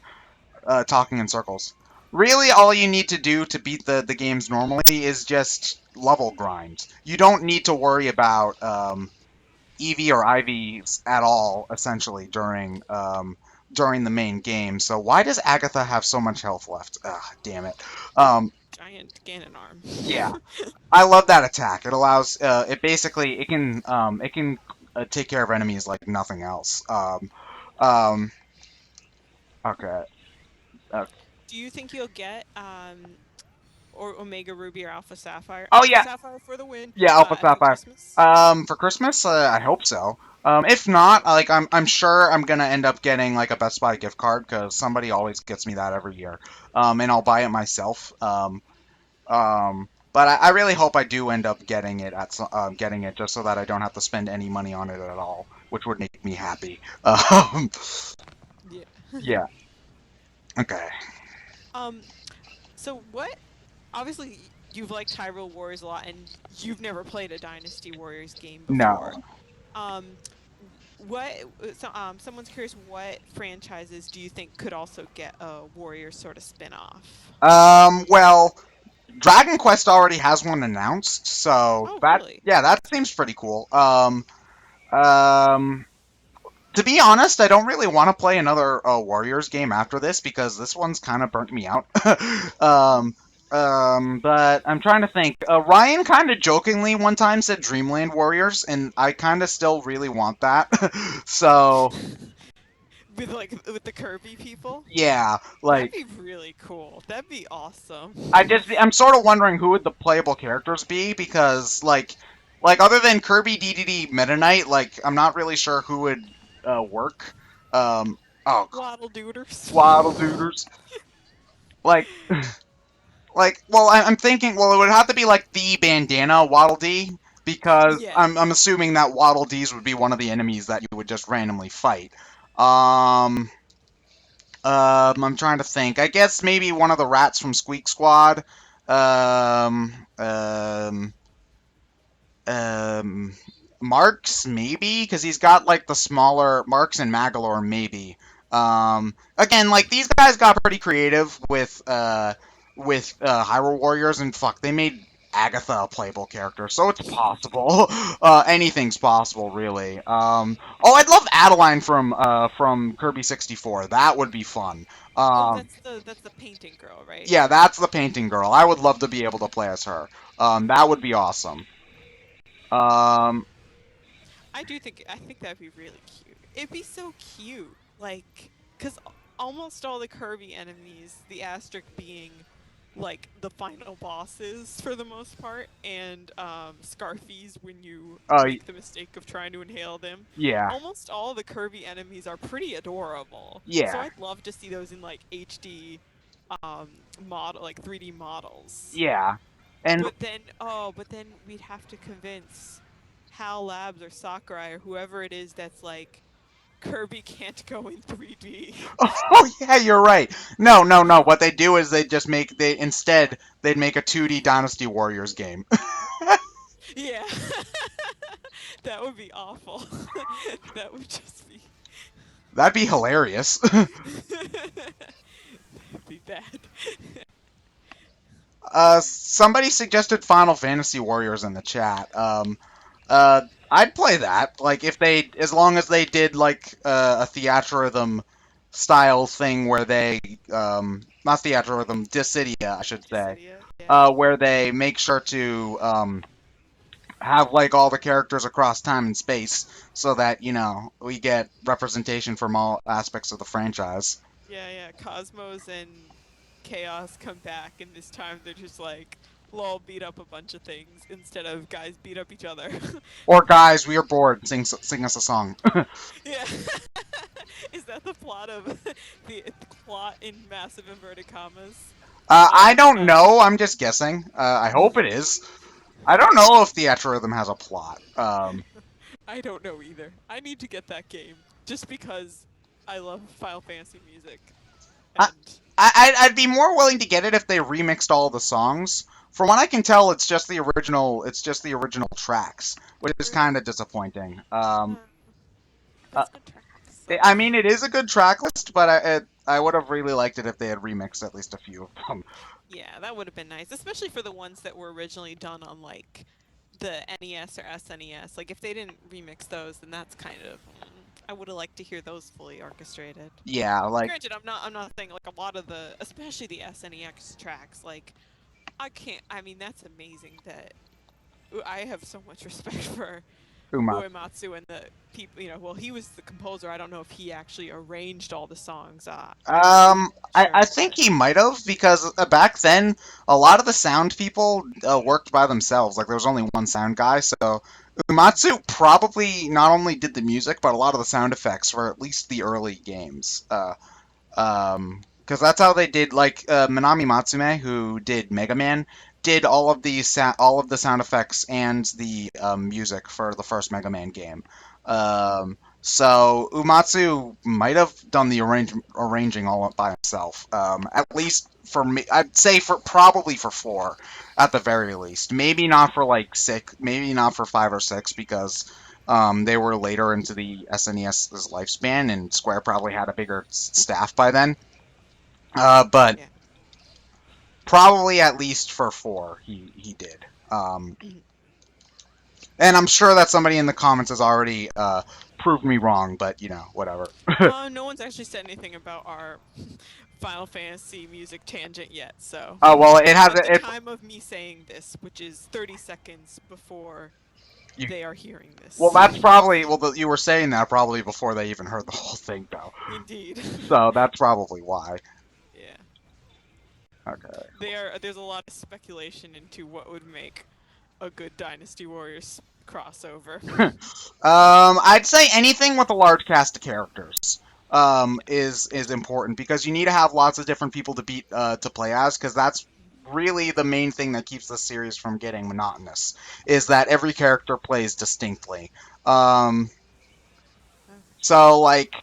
talking in circles. Really, all you need to do to beat the games normally is just level grind. You don't need to worry about EV or IVs at all, essentially, during the main game. So why does Agatha have so much health left? Ugh, damn it. Um, Giant Ganon arm. yeah, I love that attack. It allows it basically it can take care of enemies like nothing else. Um, okay. Uh, Do you think you'll get or Omega Ruby or Alpha Sapphire? oh Alpha yeah, Sapphire for the win. yeah, Alpha For Sapphire. Christmas. For Christmas, I hope so. If not, like I'm sure I'm gonna end up getting like a Best Buy gift card because somebody always gets me that every year. And I'll buy it myself. But I really hope I do end up getting it just so that I don't have to spend any money on it at all, which would make me happy. Yeah. Yeah. Okay. um. So what? Obviously, you've liked Hyrule Warriors a lot, and you've never played a Dynasty Warriors game No. before. Um. What? Someone's curious. What franchises do you think could also get a Warrior sort of spin-off? Well, Dragon Quest already has one announced, so Oh, that really? yeah, that seems pretty cool. Um, to be honest, I don't really want to play another Warriors game after this because this one's kind of burnt me out. um, but I'm trying to think. Ryan kind of jokingly one time said Dreamland Warriors, and I kind of still really want that. So With the Kirby people? yeah, That'd like be really cool. That'd be awesome. I'm sort of wondering who would the playable characters be because like other than Kirby, DDD, Meta Knight, like I'm not really sure who would work. Oh, Waddle Dooders. Waddle Dooders. Like, well, I'm thinking, well, it would have to be like the bandana Waddle Dee because Yeah. I'm assuming that Waddle Dees would be one of the enemies that you would just randomly fight. Um, I'm trying to think. I guess maybe one of the rats from Squeak Squad. Um, um, um, Marks maybe because he's got like the smaller Marks and Magalore maybe. Again, like these guys got pretty creative with Hyrule Warriors and fuck, they made Agatha a playable character, so it's possible. Anything's possible, really. Oh, I'd love Adeline from Kirby 64. That would be fun. Oh, Um, that's the painting girl, right? yeah, that's the painting girl. I would love to be able to play as her. That would be awesome. Um, I think that'd be really cute. It'd be so cute, like, cause almost all the Kirby enemies, the asterisk being like the final bosses for the most part, and Scarfies when you uh, make the mistake of trying to inhale them. yeah, Almost all the Kirby enemies are pretty adorable. So yeah, I'd love to see those in like HD model, like 3D models. yeah. And But then we'd have to convince HAL Labs or Sakurai or whoever it is that's like, Kirby can't go in 3D. oh yeah, you're right. No, no, no. What they do is they'd make a 2D Dynasty Warriors game. Yeah. That would be awful. That would just be That'd be hilarious. that'd be bad. Somebody suggested Final Fantasy Warriors in the chat. I'd play that. Like as long as they did like a Theatrhythm style thing where they, not Theatrhythm, Dissidia, I should say, Dissidia, yeah. where they make sure to have like all the characters across time and space, so that we get representation from all aspects of the franchise. Yeah, yeah. Cosmos and Chaos come back, and this time they're just like, lol, beat up a bunch of things instead of guys beat up each other. Or guys, we are bored. Sing us a song. Yeah. Is that the plot of the plot in massive inverted commas? I don't know. I'm just guessing. I hope it is. I don't know if Theatrhythm has a plot. I don't know either. I need to get that game just because I love Final Fantasy music. I, And I'd be more willing to get it if they remixed all the songs. From what I can tell, it's just the original. It's just the original tracks, which is kind of disappointing. Uh, that's good tracks. I mean, it is a good track list, but I would have really liked it if they had remixed at least a few of them. Yeah, that would have been nice, especially for the ones that were originally done on like the NES or SNES. Like if they didn't remix those, then that's kind of I would have liked to hear those fully orchestrated. Yeah, like Granted, I'm not saying like a lot of the, especially the SNES tracks, like I can't. I mean, that's amazing that I have so much respect for Uma. Uematsu and the people. Well, he was the composer. I don't know if he actually arranged all the songs. I think he might have, because back then a lot of the sound people worked by themselves. Like there was only one sound guy, so Uematsu probably not only did the music but a lot of the sound effects for at least the early games. Because that's how they did. Like Minami Matsume, who did Mega Man, did all of the sound effects and the music for the first Mega Man game. So Umatsu might have done the arranging all by himself. At least for me, I'd say probably for 4, at the very least. Maybe not for like 6. Maybe not for 5 or 6, because they were later into the SNES's lifespan, and Square probably had a bigger staff by then. But Yeah. probably at least for 4, he did. And I'm sure that somebody in the comments has already proved me wrong, but whatever. No one's actually said anything about our Final Fantasy music tangent yet, so Oh well, it has at the it. time of me saying this, which is 30 seconds before You, they are hearing this. well, that's probably you were saying that probably before they even heard the whole thing, though. Indeed. So that's probably why. Yeah. Okay. There's a lot of speculation into what would make a good Dynasty Warriors crossover. I'd say anything with a large cast of characters is important, because you need to have lots of different people to play as, because that's really the main thing that keeps the series from getting monotonous, is that every character plays distinctly. So like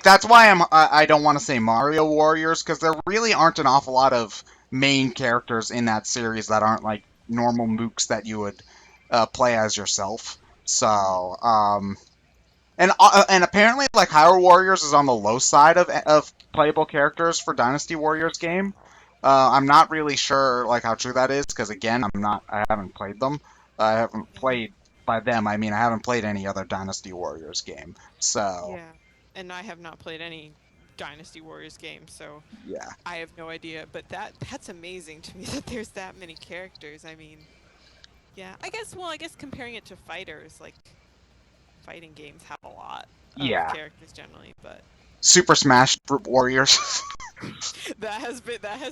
that's why I don't want to say Mario Warriors, because there really aren't an awful lot of main characters in that series that aren't like normal mooks that you would play as yourself. So and apparently like Hyrule Warriors is on the low side of playable characters for Dynasty Warriors game. I'm not really sure like how true that is because again, I haven't played them. I haven't Yeah. played by them. I mean, I haven't played any other Dynasty Warriors game. So Yeah. And I have not played any Dynasty Warriors games, so yeah, I have no idea. But that's amazing to me that there's that many characters. I mean, yeah. I guess comparing it to fighters, like fighting games have a lot of yeah. characters generally, but Super Smash Warriors. that has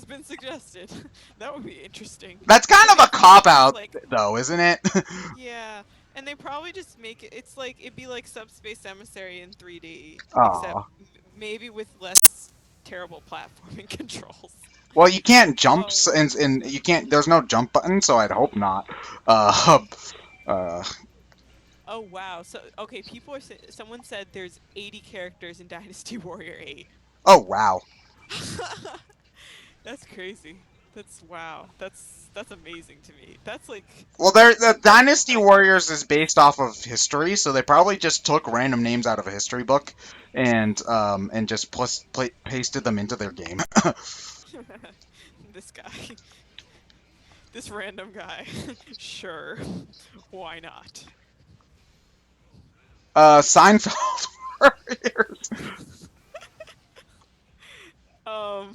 been suggested. That would be interesting. That's kind But of they a probably cop just out like though, isn't it? yeah, and they probably just make it. It's like it'd be like Subspace Emissary in 3D, except Oh. maybe with less terrible platforming controls. Well, you can't jump, Oh, and you can't. There's no jump button, so I'd hope not. Uh, uh, oh wow. So okay, someone said there's 80 characters in Dynasty Warrior 8. oh wow. That's crazy. That's wow. That's amazing to me. That's like Well, the that's Dynasty like Warriors is based off of history, so they probably just took random names out of a history book and just pasted them into their game. this guy, this random guy. Sure, why not? Seinfeld Warriors. Um,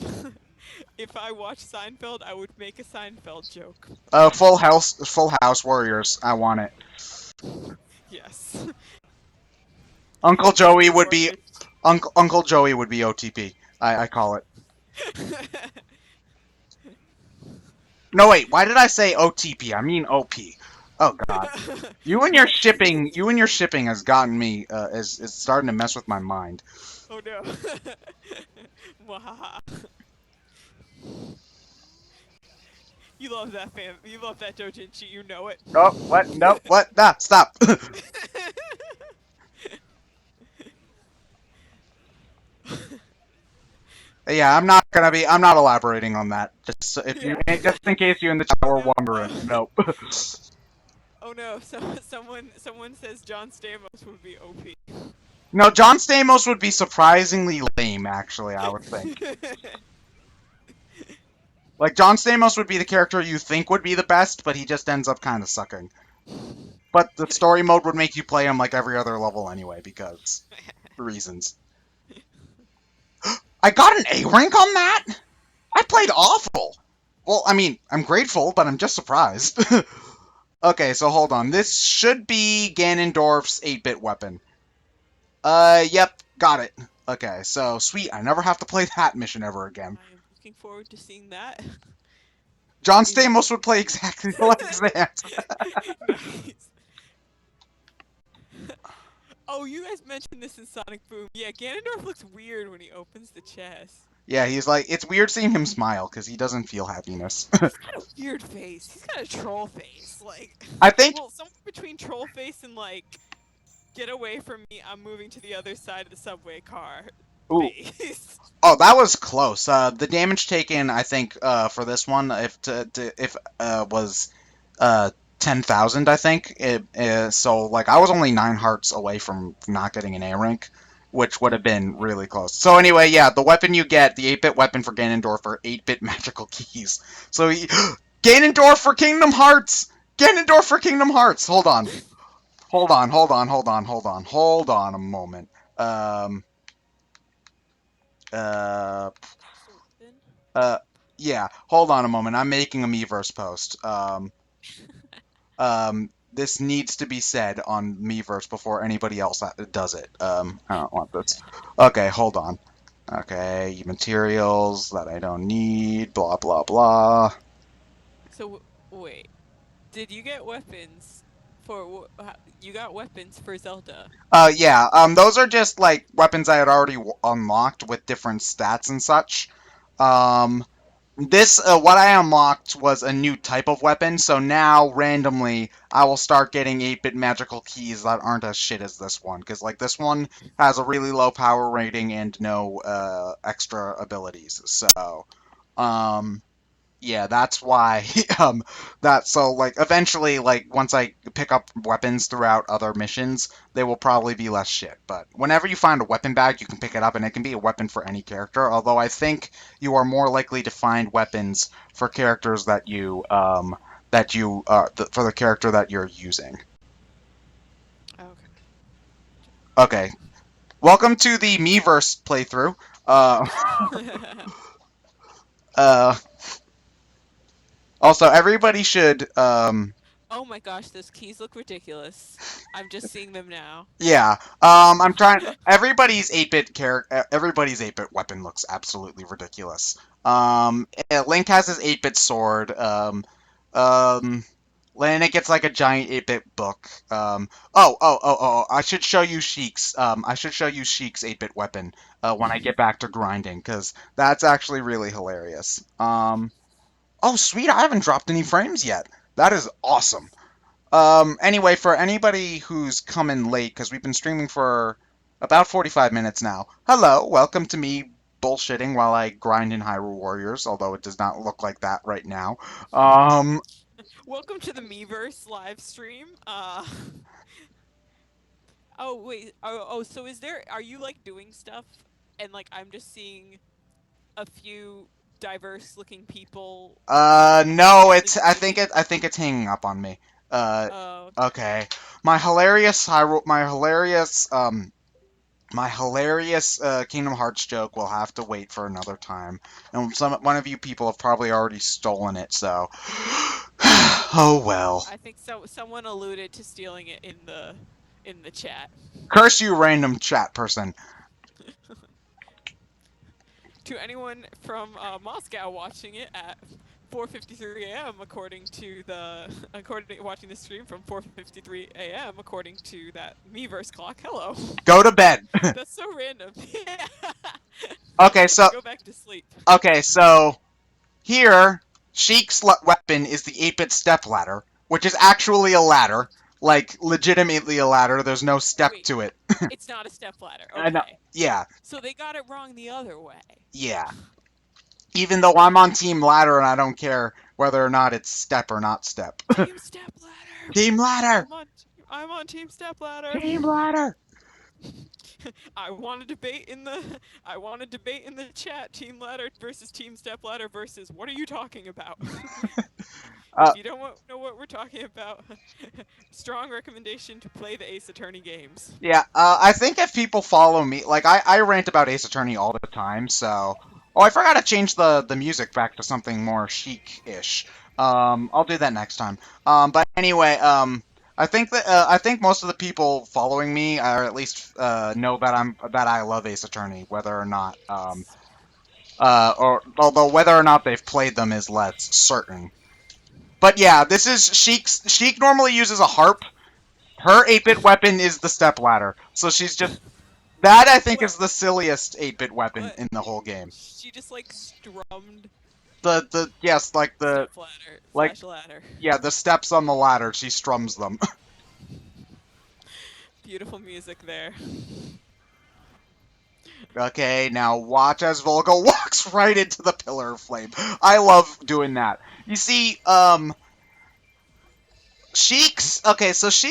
if I watched Seinfeld, I would make a Seinfeld joke. Full House Warriors. I want it. Yes. Uncle Joey Dynasty would be Warriors. Uncle Joey would be OTP. I call it. No wait, why did I say OTP? I mean OP. Oh god. You and your shipping has gotten me is starting to mess with my mind. Oh no. Mwahaha. You love that fam. You love that Dojinshi. You know it. Oh, what? No, what? Nah, stop. Yeah, I'm not elaborating on that. Just in case you in the chat Oh were no. wondering. Nope. Oh no. Someone says John Stamos would be OP. No, John Stamos would be surprisingly lame, actually, I would think. Like, John Stamos would be the character you think would be the best, but he just ends up kind of sucking. But the story mode would make you play him like every other level anyway, because reasons. I got an A rank on that? I played awful! Well, I mean, I'm grateful, but I'm just surprised. Okay, so hold on. This should be Ganondorf's 8-bit weapon. Yep, got it. Okay, so sweet. I never have to play that mission ever again. I am looking forward to seeing that. John Stamos would play exactly like Zant. Nice. Oh, you guys mentioned this in Sonic Boom. Yeah, Ganondorf looks weird when he opens the chest. Yeah, he's like, it's weird seeing him smile, because he doesn't feel happiness. He's got a weird face. He's got a troll face. Like, I think, well, somewhere between troll face and like, get away from me, I'm moving to the other side of the subway car ooh, face. oh, that was close. The damage taken, I think, for this one, was, 10,000, I think. So, like, I was only 9 hearts away from not getting an A rank, which would have been really close. So anyway, yeah, the weapon you get, the 8-bit weapon for Ganondorf, are 8-bit magical keys. So, Ganondorf for Kingdom Hearts! Ganondorf for Kingdom Hearts! Hold on a moment. Uh, yeah, hold on a moment. I'm making a Miiverse post. This needs to be said on Miiverse before anybody else does it. I don't want this. Okay, hold on. Okay, materials that I don't need, blah, blah, blah. So, wait. Did you get weapons for... You got weapons for Zelda? Yeah, those are just, like, weapons I had already unlocked with different stats and such. What I unlocked was a new type of weapon, so now, randomly, I will start getting 8-bit magical keys that aren't as shit as this one, because, like, this one has a really low power rating and no, extra abilities, so, Yeah, that's why that so like eventually like once I pick up weapons throughout other missions, they will probably be less shit. But whenever you find a weapon bag, you can pick it up and it can be a weapon for any character, although I think you are more likely to find weapons for characters for the character that you're using. Okay. Okay. Welcome to the Miiverse playthrough. Uh uh Also everybody should Oh my gosh, those keys look ridiculous. I'm just seeing them now. Yeah. I'm trying. Everybody's 8-bit weapon looks absolutely ridiculous. Link has his 8-bit sword. Um, Lana gets like a giant 8-bit book. I should show you Sheik's 8-bit weapon when I get back to grinding, because that's actually really hilarious. Oh, sweet, I haven't dropped any frames yet. That is awesome. Anyway, for anybody who's coming late, because we've been streaming for about 45 minutes now, hello, welcome to me bullshitting while I grind in Hyrule Warriors, although it does not look like that right now. Um, Welcome to the Miiverse live stream. Oh wait. Oh, so are you like doing stuff and like I'm just seeing a few diverse looking people no, maybe? I think it's hanging up on me. Uh, Oh, okay. okay. My hilarious Kingdom Hearts joke will have to wait for another time, and one of you people have probably already stolen it, so oh well. I think someone alluded to stealing it in the chat. Curse you, random chat person. To anyone from Moscow watching it at 4:53 a.m. according to watching the stream from 4:53 a.m. according to that Miiverse clock. Hello. Go to bed. That's so random. Yeah. Okay, so Go back to sleep. okay, so here Sheik's weapon is the 8-bit step ladder, which is actually a ladder, like legitimately a ladder. There's no step Wait, to it. it's not a stepladder. I know. Okay. Yeah, So they got it wrong the other way. yeah. Even though I'm on Team Ladder and I don't care whether or not it's step or not step. Team stepladder. Team Ladder. I'm on team stepladder. Team Ladder. I want to debate in the chat, team ladder versus team step ladder versus what are you talking about? Uh, If you don't know what we're talking about, strong recommendation to play the Ace Attorney games. Yeah, I think if people follow me, like I rant about Ace Attorney all the time, so oh, I forgot to change the music back to something more chic-ish. I'll do that next time. But anyway, I think most of the people following me, or at least know that I love Ace Attorney, whether or not or although whether or not they've played them is less certain. But yeah, this is Sheik's. Sheik normally uses a harp. Her 8-bit weapon is the step ladder. So she's just that I think What? is the silliest 8-bit weapon What? in the whole game. She just like strummed The yes, like the step ladder like slash ladder. yeah, the steps on the ladder, she strums them. Beautiful music there. Okay, now watch as Volga walks right into the pillar of flame. I love doing that. You see, so Sheik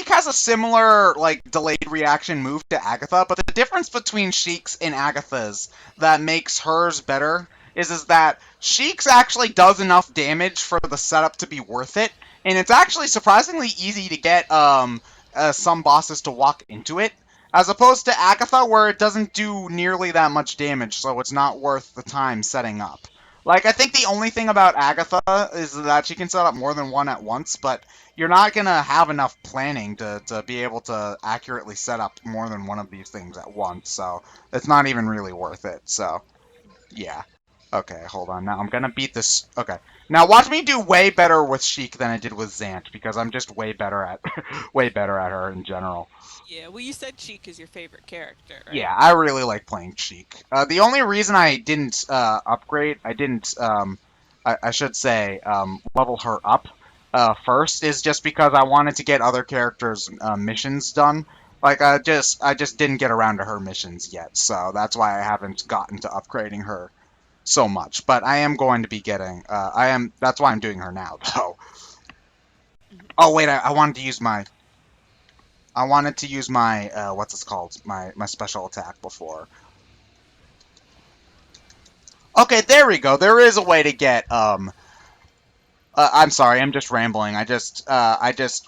has a similar like delayed reaction move to Agatha, but the difference between Sheik's and Agatha's that makes hers better is that Sheik's actually does enough damage for the setup to be worth it, and it's actually surprisingly easy to get some bosses to walk into it, as opposed to Agatha where it doesn't do nearly that much damage, so it's not worth the time setting up. Like, I think the only thing about Agatha is that she can set up more than one at once, but you're not going to have enough planning to be able to accurately set up more than one of these things at once, so it's not even really worth it, so, yeah. Okay, hold on, now I'm going to beat this, okay. Now watch me do way better with Sheik than I did with Zant, because I'm just way better at, way better at her in general. Yeah, well, you said Cheek is your favorite character, right? Yeah, I really like playing Sheik. The only reason I didn't I should say, level her up first is just because I wanted to get other characters' missions done. Like, I just didn't get around to her missions yet, so that's why I haven't gotten to upgrading her. so much, but I am going to be getting. That's why I'm doing her now, though. Oh wait, I wanted to use my. I wanted to use my what's this called? My special attack before. Okay, there we go. There is a way to get I'm sorry, I'm just rambling. I just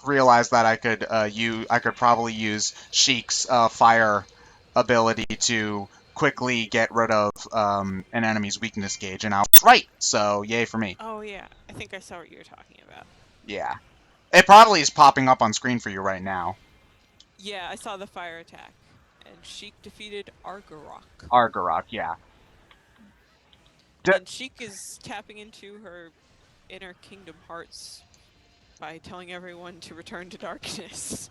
realized that I could probably use Sheik's fire ability to quickly get rid of an enemy's weakness gauge, and I was right. So yay for me. Oh yeah, I think I saw what you were talking about. Yeah, it probably is popping up on screen for you right now. Yeah, I saw the fire attack, and Sheik defeated Argarok. Argarok, yeah. And Sheik is tapping into her inner Kingdom Hearts by telling everyone to return to darkness.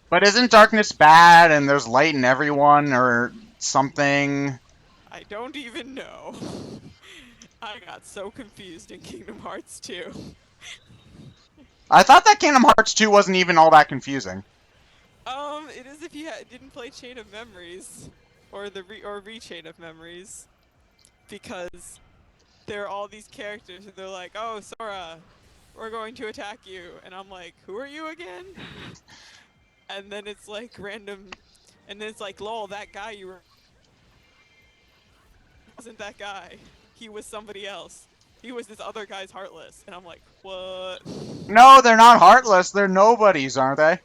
But isn't darkness bad and there's light in everyone or something? I don't even know. I got so confused in Kingdom Hearts 2. I thought that Kingdom Hearts 2 wasn't even all that confusing. It is if you didn't play Chain of Memories, or the Rechain of Memories, because there are all these characters and they're like, "Oh, Sora, we're going to attack you," and I'm like, "Who are you again?" And then it's like random, and then it's like, "Lol, that guy you were wasn't that guy. He was somebody else. He was this other guy's Heartless," and I'm like, "What?" No, they're not Heartless. They're nobodies, aren't they?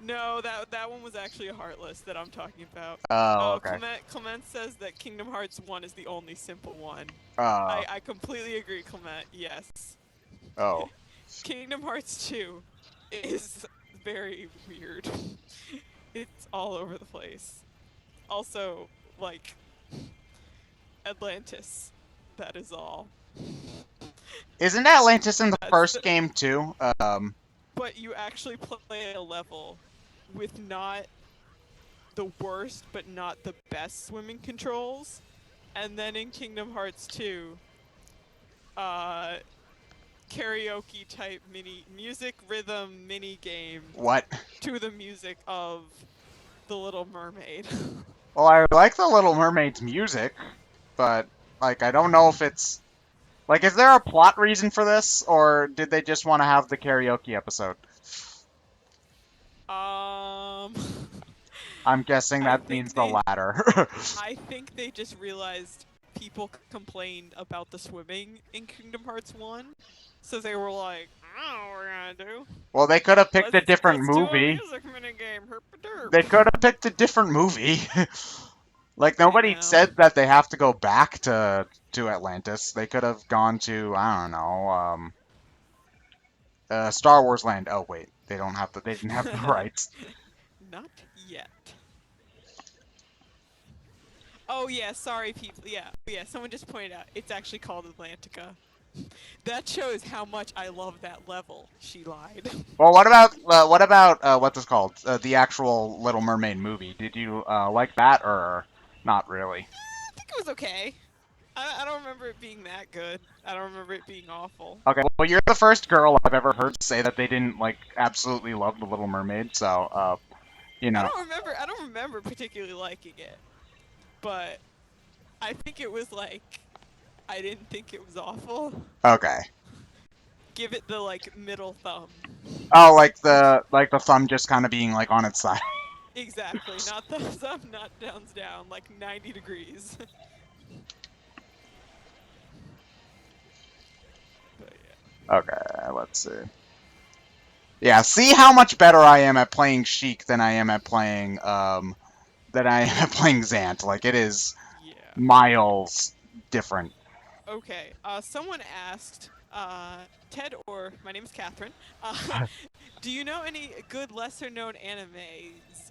No, that one was actually a Heartless that I'm talking about. Oh, okay. Clement says that Kingdom Hearts 1 is the only simple one. Oh. I completely agree, Clement. Yes. Oh. Kingdom Hearts 2 is very weird. It's all over the place. Also, like, Atlantis. That is all. Isn't Atlantis in the That's first game too? But you actually play a level with not the worst, but not the best swimming controls. And then in Kingdom Hearts 2, karaoke type music rhythm mini game What? to the music of The Little Mermaid. Well, I like the Little Mermaid's music, but like I don't know if it's like is there a plot reason for this, or did they just want to have the karaoke episode? I'm guessing I that think means the they latter. I think they just realized people complained about the swimming in Kingdom Hearts 1. So they were like, I don't know what we're gonna do. Well, they could have picked a different Let's do a movie. music minigame. Herp-a-derp. They could have picked a different movie. Like I nobody know. said that they have to go back to Atlantis. They could have gone to I don't know, Star Wars Land. Oh wait, they don't have the they didn't have the rights. Not yet. Oh yeah, sorry people. Yeah, someone just pointed out it's actually called Atlantica. That shows how much I love that level. She lied. Well, what about what's this called? The actual Little Mermaid movie. Did you like that or not really? I think it was okay. I don't remember it being that good. I don't remember it being awful. Okay, well you're the first girl I've ever heard say that they didn't like absolutely love the Little Mermaid. So you know. I don't remember particularly liking it, but I think it was like I didn't think it was awful. Okay. Give it the like middle thumb. Oh, like the thumb just kind of being like on its side. Exactly, not thumbs up, not thumbs down, like 90 degrees. But yeah. Okay, let's see. Yeah, see how much better I am at playing Sheik than I am at playing Zant. Like it is Yeah. miles different. Okay. Someone asked, Ted or my name is Catherine. Do you know any good lesser-known animes?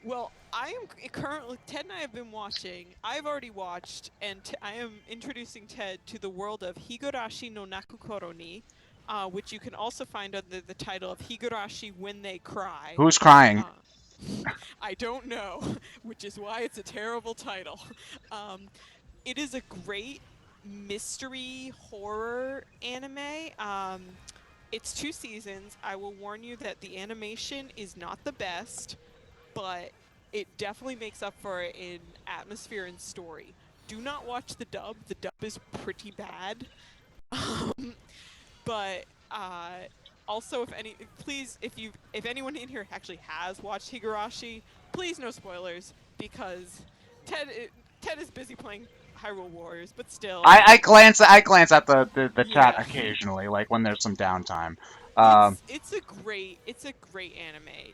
Well, I am currently Ted and I have been watching. I've already watched, and I am introducing Ted to the world of Higurashi no Nakukoro ni, which you can also find under the title of Higurashi When They Cry. Who's crying? I don't know, which is why it's a terrible title. It is a great mystery horror anime. It's 2 seasons. I will warn you that the animation is not the best, but it definitely makes up for it in atmosphere and story. do not watch the dub. The dub is pretty bad. Um, but also, please, if anyone in here actually has watched Higurashi, please no spoilers because Ted Ted is busy playing Hyrule Warriors, but still, I glance at the chat yeah. occasionally, like when there's some downtime. Um, It's a great anime.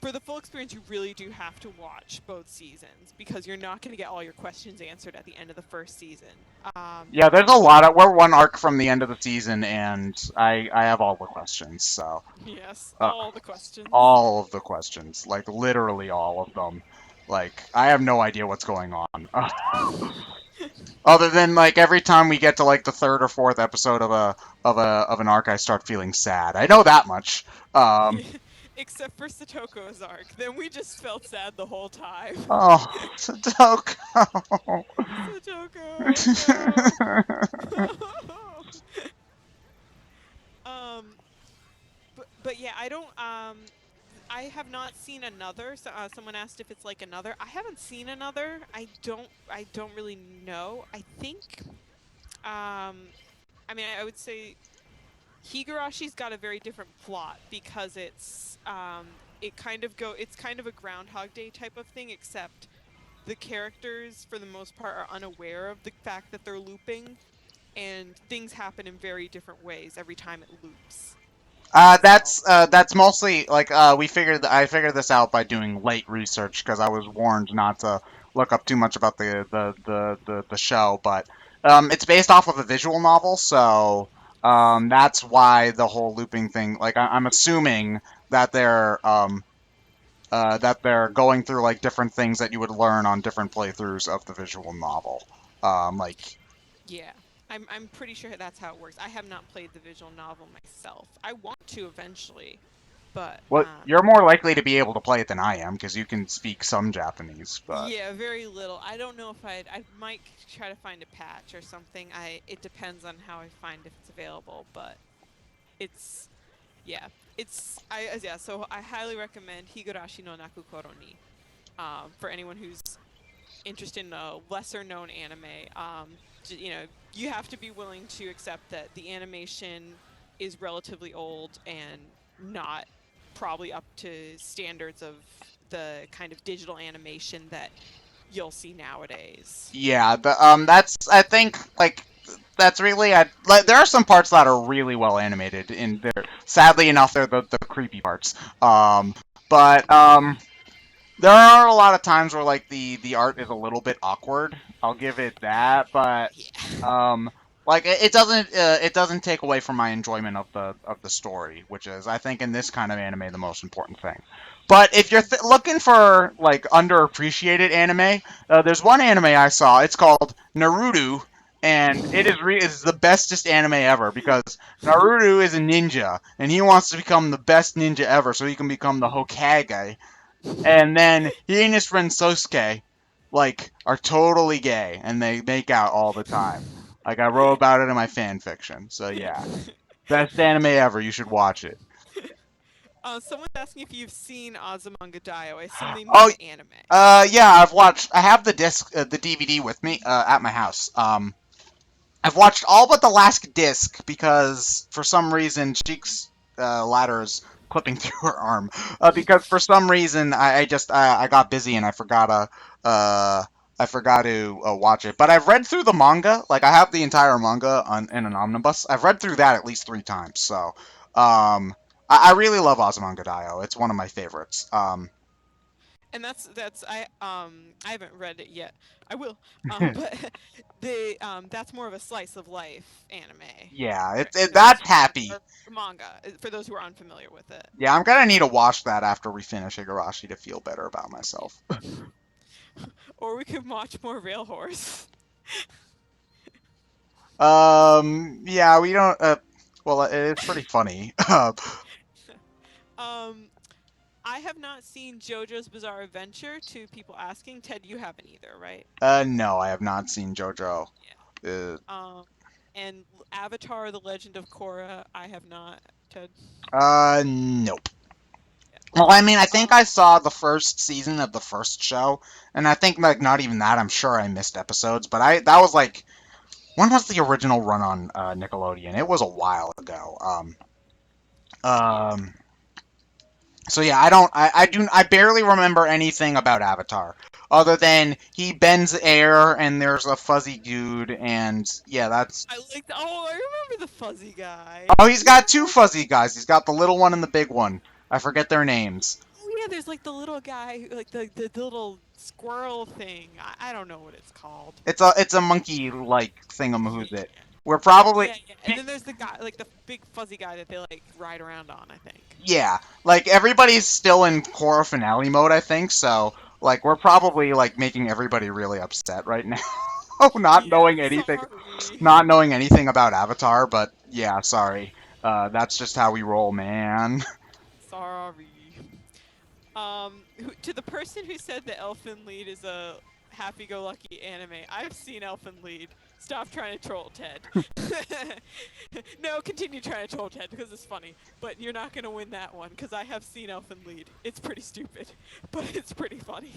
For the full experience, you really do have to watch both seasons because you're not going to get all your questions answered at the end of the first season. yeah, there's a lot of we're one arc from the end of the season, and I have all the questions, so Yes, uh, all the questions. all of the questions, like literally all of them. Like I have no idea what's going on. Other than like every time we get to like the third or fourth episode of an arc, I start feeling sad. I know that much. Um, Except for Satoko's arc. Then we just felt sad the whole time. oh, Sadoko. Satoko, no. um, but yeah, I have not seen another. So, someone asked if it's like another. I haven't seen another. I don't really know. I think. I mean, I would say Higurashi's got a very different plot because it's kind of a Groundhog Day type of thing, except the characters for the most part are unaware of the fact that they're looping, and things happen in very different ways every time it loops. So That's mostly like I figured this out by doing late research because I was warned not to look up too much about the show, but it's based off of a visual novel, so that's why the whole looping thing. Like I'm assuming that they're going through like different things that you would learn on different playthroughs of the visual novel. Like yeah, I'm pretty sure that's how it works. I have not played the visual novel myself. I want to eventually, but what you're more likely to be able to play it than I am because you can speak some Japanese, but. yeah, very little. I don't know if I might try to find a patch or something. It depends on how I find if it's available, but it's yeah, yeah. So I highly recommend Higurashi no Nakukoro ni, for anyone who's interested in a lesser known anime. You know, you have to be willing to accept that the animation is relatively old and not probably up to standards of the kind of digital animation that you'll see nowadays. Yeah, that's I think like that's really like there are some parts that are really well animated in there. Sadly enough, they're the creepy parts. Um, but there are a lot of times where like the art is a little bit awkward. I'll give it that, but Yeah. um, like it doesn't take away from my enjoyment of the story, which is I think in this kind of anime the most important thing. But if you're looking for like underappreciated anime, there's one anime I saw. It's called Naruto, and it's the bestest anime ever because Naruto is a ninja and he wants to become the best ninja ever so he can become the Hokage. And then he and his friend Sosuke like are totally gay and they make out all the time. Like I wrote about it in my fan fiction. So yeah, best anime ever. You should watch it. Someone's asking if you've seen Azumanga Daioh. I assume they mean Oh, the anime. yeah, I've watched. I have the disc, the DVD with me at my house. I've watched all but the last disc because for some reason Sheik's ladder is clipping through her arm. Because for some reason I got busy and I forgot to watch it. But I've read through the manga. Like I have the entire manga in an omnibus. I've read through that at least 3 times. So I really love Azumanga Daioh. It's one of my favorites. And I haven't read it yet. I will. But that's more of a slice of life anime, Yeah, right? For those that's who happy. or manga, for those who are unfamiliar with it. Yeah, I'm gonna need to watch that after we finish Higurashi to feel better about myself. Or we could watch more Rail Horse. Yeah, we don't. Well, it's pretty funny. um, I have not seen JoJo's Bizarre Adventure. To people asking, Ted, you haven't either, right? No, I have not seen JoJo. Uh, Yeah. And Avatar: The Legend of Korra, I have not. Ted. nope. Well, I mean, I think I saw the first season of the first show, and I think like not even that. I'm sure I missed episodes, but that was like when was the original run on Nickelodeon? It was a while ago. Yeah. Um, so yeah, I barely remember anything about Avatar, other than he bends air and there's a fuzzy dude, and yeah, that's. I like. Oh, I remember the fuzzy guy. Oh, he's Yeah. got two fuzzy guys. He's got the little one and the big one. I forget their names. Oh yeah, there's like the little guy, like the little squirrel thing. I don't know what it's called. It's a monkey like Yeah. thingamahoozit. We're probably. Yeah, yeah. And then there's the guy, like the big fuzzy guy that they like ride around on, I think. Yeah, like everybody's still in core finale mode, I think. So, like, we're probably like making everybody really upset right now, not Yeah, knowing anything, sorry. not knowing anything about Avatar. But yeah, sorry. That's just how we roll, man. Sorry. To the person who said the Elfen Lead is a happy-go-lucky anime, I've seen Elfen Lead. Stop trying to troll Ted. No, continue trying to troll Ted because it's funny. But you're not gonna win that one because I have seen Elfen Lead. It's pretty stupid, but it's pretty funny.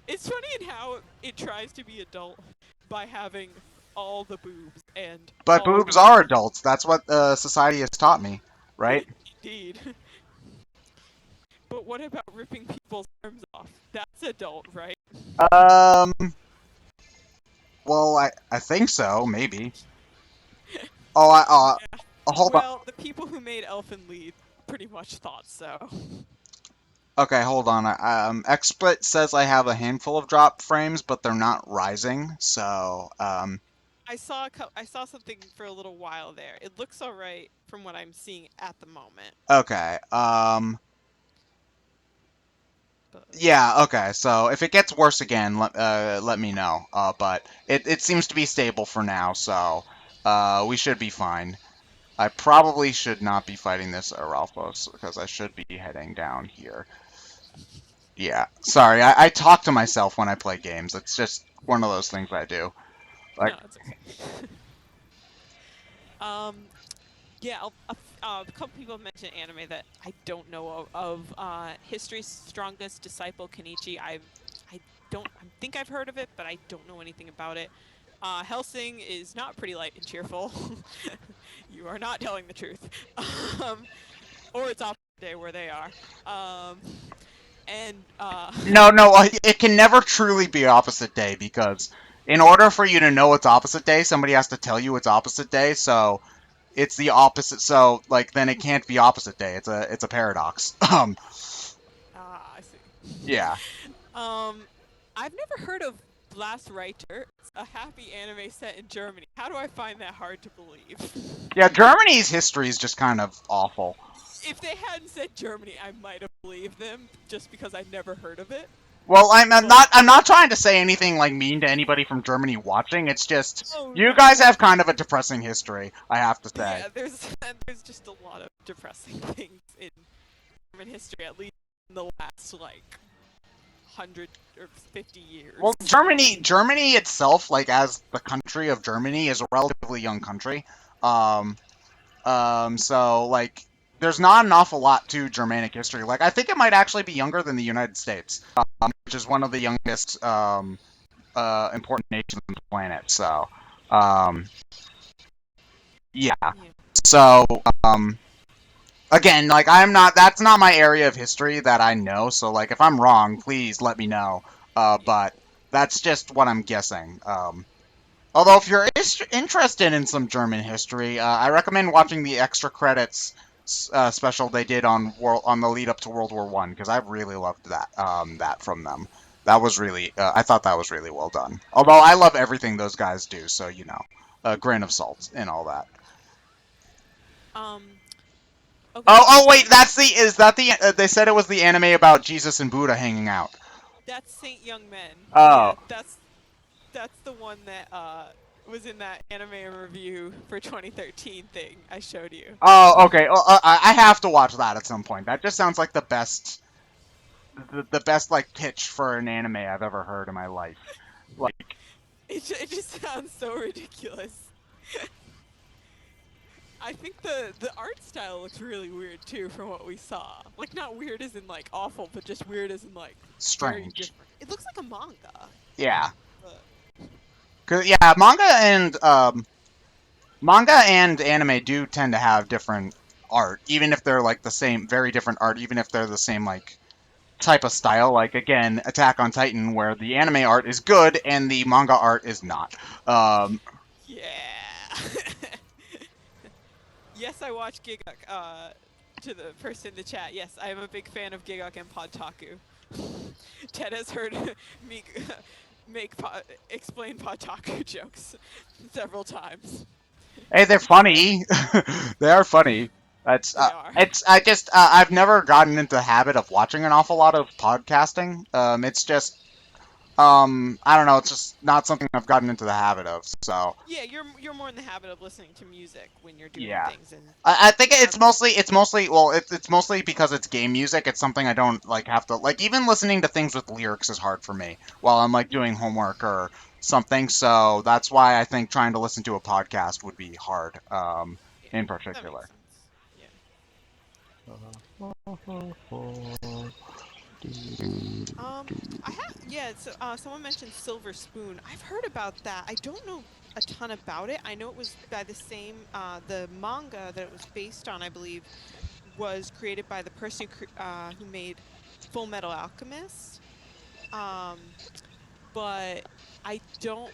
It's funny in how it tries to be adult by having all the boobs and But all boobs the are adults. That's what society has taught me, right? indeed. But what about ripping people's arms off? That's adult, right? Um. Well, I think so. Maybe. Oh, Yeah. hold on. Well, the people who made Elfen Lied pretty much thought so. Okay, hold on. XSplit says I have a handful of drop frames, but they're not rising. So, I saw something for a little while there. It looks alright from what I'm seeing at the moment. okay. But Yeah, okay. So if it gets worse again, let me know. But it seems to be stable for now, so we should be fine. I probably should not be fighting this Aralphos because I should be heading down here. Yeah, sorry. I talk to myself when I play games. It's just one of those things I do. Like, no, it's okay. um, yeah, a couple people have mentioned anime that I don't know of. History's Strongest Disciple Kenichi. I don't I think I've heard of it, but I don't know anything about it. Helsing is not pretty light and cheerful. You are not telling the truth. Um, or it's opposite day where they are. And no, it can never truly be opposite day because in order for you to know it's opposite day, somebody has to tell you it's opposite day. So it's the opposite. So like then it can't be opposite day. It's a paradox. I see. Yeah. I've never heard of Blast Writer. It's a happy anime set in Germany. How do I find that hard to believe? Yeah, Germany's history is just kind of awful. If they hadn't said Germany, I might have believed them just because I'd never heard of it. Well, I'm But not I'm not trying to say anything like mean to anybody from Germany watching. It's just oh you no. guys have kind of a depressing history, I have to say. Yeah, there's just a lot of depressing things in German history, at least in the last like 150 years. Well, Germany itself, like as the country of Germany, is a relatively young country. Um, so like, there's not an awful lot to Germanic history. Like, I think it might actually be younger than the United States, which is one of the youngest important nations on the planet. So, um, yeah. Yeah. So, again, like I'm not. That's not my area of history that I know. So, like, if I'm wrong, please let me know. But that's just what I'm guessing. Although, if you're interested in some German history, I recommend watching the extra credits special they did on the lead up to World War One because I really loved that from them. That was really I thought that was really well done. Although I love everything those guys do, so you know, a grain of salt and all that. Um. Okay. Oh wait, is that they said it was the anime about Jesus and Buddha hanging out. That's Saint Young Men. Oh. Yeah, that's the one that was in that anime review for 2013 thing I showed you. Oh, okay. Well, I have to watch that at some point. That just sounds like the best like pitch for an anime I've ever heard in my life. Like, It just sounds so ridiculous. I think the art style looks really weird too from what we saw. Like not weird as in like awful, but just weird as in like very Strange. different. It looks like a manga. Yeah. But 'Cause, yeah, manga and anime do tend to have different art, even if they're like the same, very different art, even if they're the same like type of style. Like again, Attack on Titan, where the anime art is good and the manga art is not. Um, yeah. Yes, I watch Giguk. To the person in the chat, yes, I am a big fan of Giguk and Podtaku. Ted has heard me explain Podtaku jokes several times. hey, they're funny. They are funny. They are. I've never gotten into the habit of watching an awful lot of podcasting. It's just I don't know. It's just not something I've gotten into the habit of. So Yeah, you're more in the habit of listening to music when you're doing yeah, things, and I think I'm it's mostly because it's game music. It's something I don't like have to like. Even listening to things with lyrics is hard for me while I'm like doing homework or something. So that's why I think trying to listen to a podcast would be hard. yeah, In that makes particular. sense. Yeah. I have yeah. So, someone mentioned Silver Spoon. I've heard about that. I don't know a ton about it. I know it was by the same the manga that it was based on. I believe was created by the person who made Full Metal Alchemist. Um, but I don't.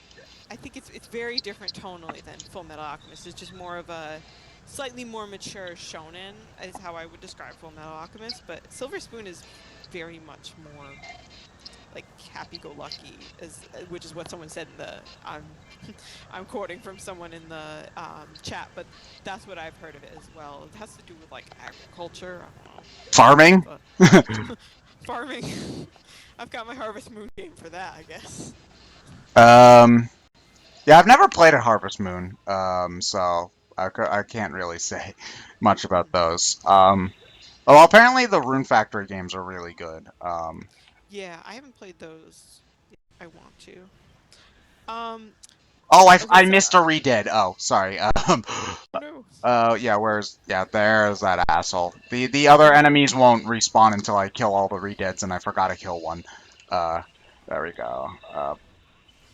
I think it's very different tonally than Full Metal Alchemist. It's just more of a slightly more mature shonen, is how I would describe Full Metal Alchemist. But Silver Spoon is very much more like happy-go-lucky, which is what someone said in the. I'm quoting from someone in the chat, but that's what I've heard of it as well. It has to do with like agriculture. I don't know. Farming? Farming. I've got my Harvest Moon game for that, I guess. Um, yeah, I've never played a Harvest Moon, so I can't really say much about those. Oh, apparently the Rune Factory games are really good. Yeah, I haven't played those. I want to. Um, Oh, I was gonna I say, missed a Redead. Oh, sorry. oh no. Yeah, there's that asshole. The other enemies won't respawn until I kill all the Redeads, and I forgot to kill one. Uh, there we go.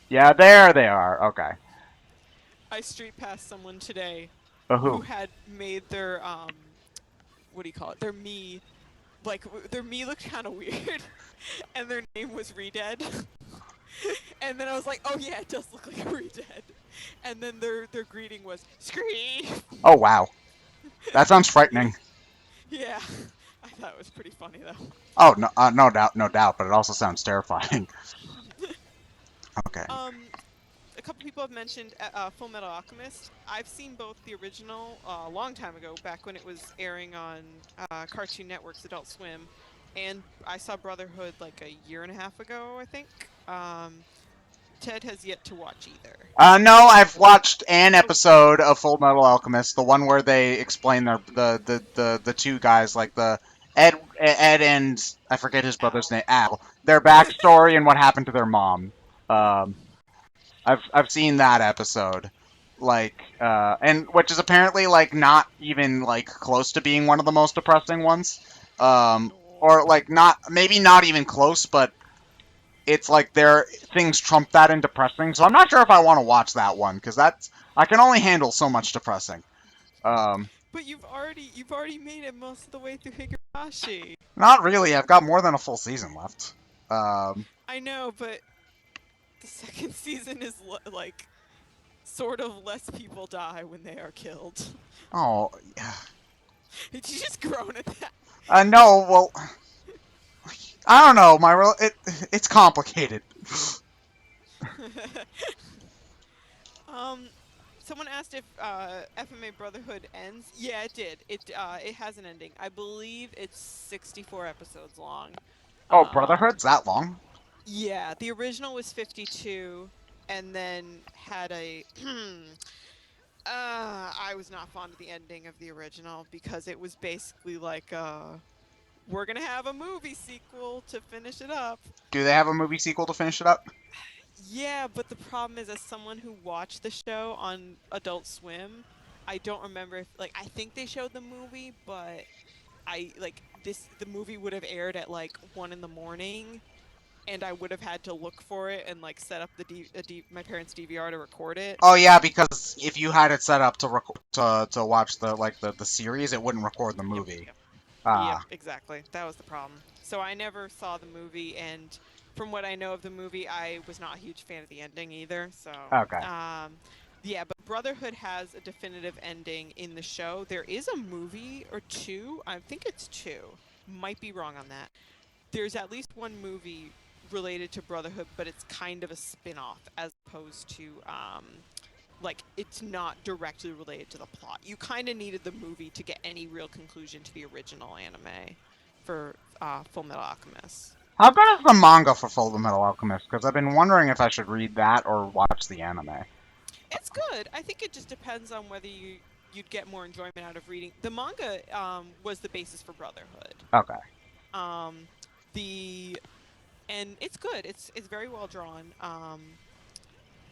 Yeah, there they are. Okay. I street passed someone today who Who? had made their what do you call it? Their me, like their me looked kind of weird, and their name was Redead. And then I was like, oh yeah, it does look like a Redead. And then their greeting was Scream. Oh wow, that sounds Yeah, frightening. yeah. I thought it was pretty funny though. Oh no, no doubt, no doubt. But it also sounds terrifying. Okay. A couple people have mentioned Full Metal Alchemist. I've seen both the original a long time ago, back when it was airing on Cartoon Network's Adult Swim, and I saw Brotherhood like a year and a half ago, I think. Ted has yet to watch either. No, I've watched an Oh, episode of Full Metal Alchemist, the one where they explain the two guys, like the Ed and I forget his brother's Al. name, Al, their backstory and what happened to their mom. Um, I've seen that episode, like, and which is apparently like not even like close to being one of the most depressing ones, Oh. or like not maybe not even close, but it's like there things trump that in depressing. So I'm not sure if I want to watch that one because that's I can only handle so much depressing. Um, But you've already made it most of the way through Higurashi. Not really. I've got more than a full season left. I know, but the second season is like sort of less people die when they are killed. Oh, yeah. Did you just groan at that? No. Well, I don't know. It's complicated. um, someone asked if FMA Brotherhood ends. Yeah, it did. It has an ending. I believe it's 64 episodes long. Oh, Um, Brotherhood's that long? yeah, the original was 52, and then had a. I was not fond of the ending of the original because it was basically like, we're gonna have a movie sequel to finish it up. Do they have a movie sequel to finish it up? Yeah, but the problem is, as someone who watched the show on Adult Swim, I don't remember if I think they showed the movie, but the movie would have aired at like 1 in the morning, and I would have had to look for it and like set up my parents' DVR to record it. Oh yeah, because if you had it set up to watch the series, it wouldn't record the Yep, movie. yep. Yep, Ah, exactly. That was the problem. So I never saw the movie, and from what I know of the movie, I was not a huge fan of the ending either. So, okay. yeah, but Brotherhood has a definitive ending in the show. There is a movie or two. I think it's two. Might be wrong on that. There's at least one movie related to Brotherhood, but it's kind of a spin-off as opposed to it's not directly related to the plot. You kind of needed the movie to get any real conclusion to the original anime for Fullmetal Alchemist. How good is the manga for Fullmetal Alchemist? Because I've been wondering if I should read that or watch the anime. It's good. I think it just depends on whether you'd get more enjoyment out of reading. The manga was the basis for Brotherhood. Okay. Um, and it's good. It's very well drawn.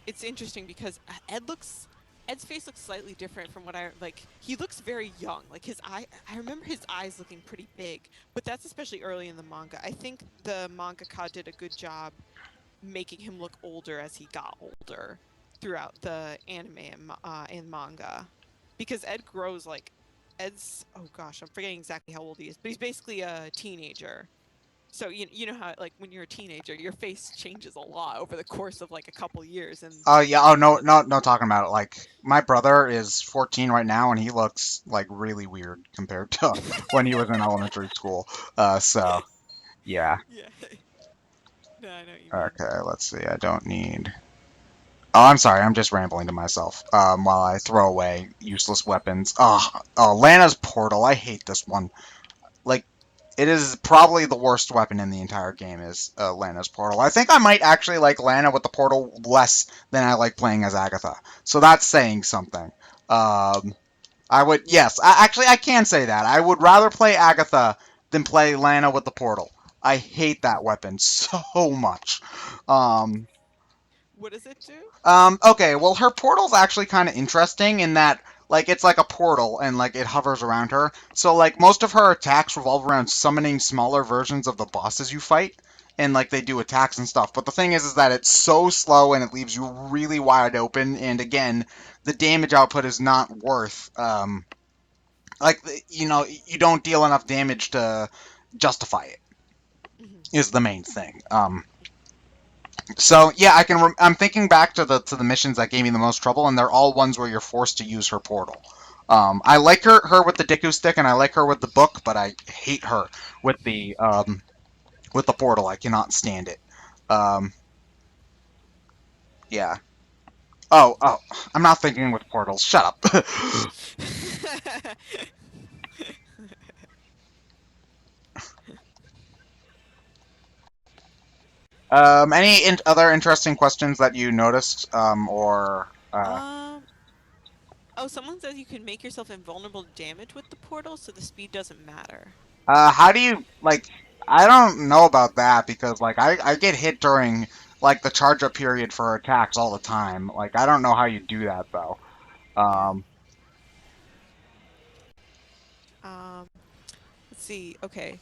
It's interesting because Ed's face looks slightly different from what I like. He looks very young. Like I remember his eyes looking pretty big, but that's especially early in the manga. I think the mangaka did a good job making him look older as he got older throughout the anime and manga, because Ed grows oh gosh, I'm forgetting exactly how old he is, but he's basically a teenager. So you know how when you're a teenager, your face changes a lot over the course of like a couple years, and Oh yeah. Oh no, no, no. Talking about it. Like my brother is 14 right now, and he looks like really weird compared to when he was in elementary school. So yeah. yeah. No, I know what you mean. Okay. Let's see. I don't need. Oh, I'm sorry. I'm just rambling to myself. While I throw away useless weapons. Oh, Lana's portal. I hate this one. Like, it is probably the worst weapon in the entire game is Lana's portal. I think I might actually like Lana with the portal less than I like playing as Agatha. So that's saying something. I would, yes, actually I can say that. I would rather play Agatha than play Lana with the portal. I hate that weapon so much. Um, What does it do? okay, well, her portal's actually kind of interesting in that, like, it's like a portal and, like, it hovers around her. So, like, most of her attacks revolve around summoning smaller versions of the bosses you fight. And, like, they do attacks and stuff. But the thing is that it's so slow and it leaves you really wide open. And, again, the damage output is not worth, you don't deal enough damage to justify it, Hmm. is the main thing. So yeah, I'm thinking back to the missions that gave me the most trouble, and they're all ones where you're forced to use her portal. I like her with the Deku stick, and I like her with the book, but I hate her with the portal. I cannot stand it. Um, yeah. Oh, I'm not thinking with portals. Shut up. Other interesting questions that you noticed, or um. Oh, someone says you can make yourself invulnerable to damage with the portal, so the speed doesn't matter. how do you like? I don't know about that because like I get hit during like the charge up period for attacks all the time. Like I don't know how you do that though. Yeah. Um, Um. Let's see. Okay.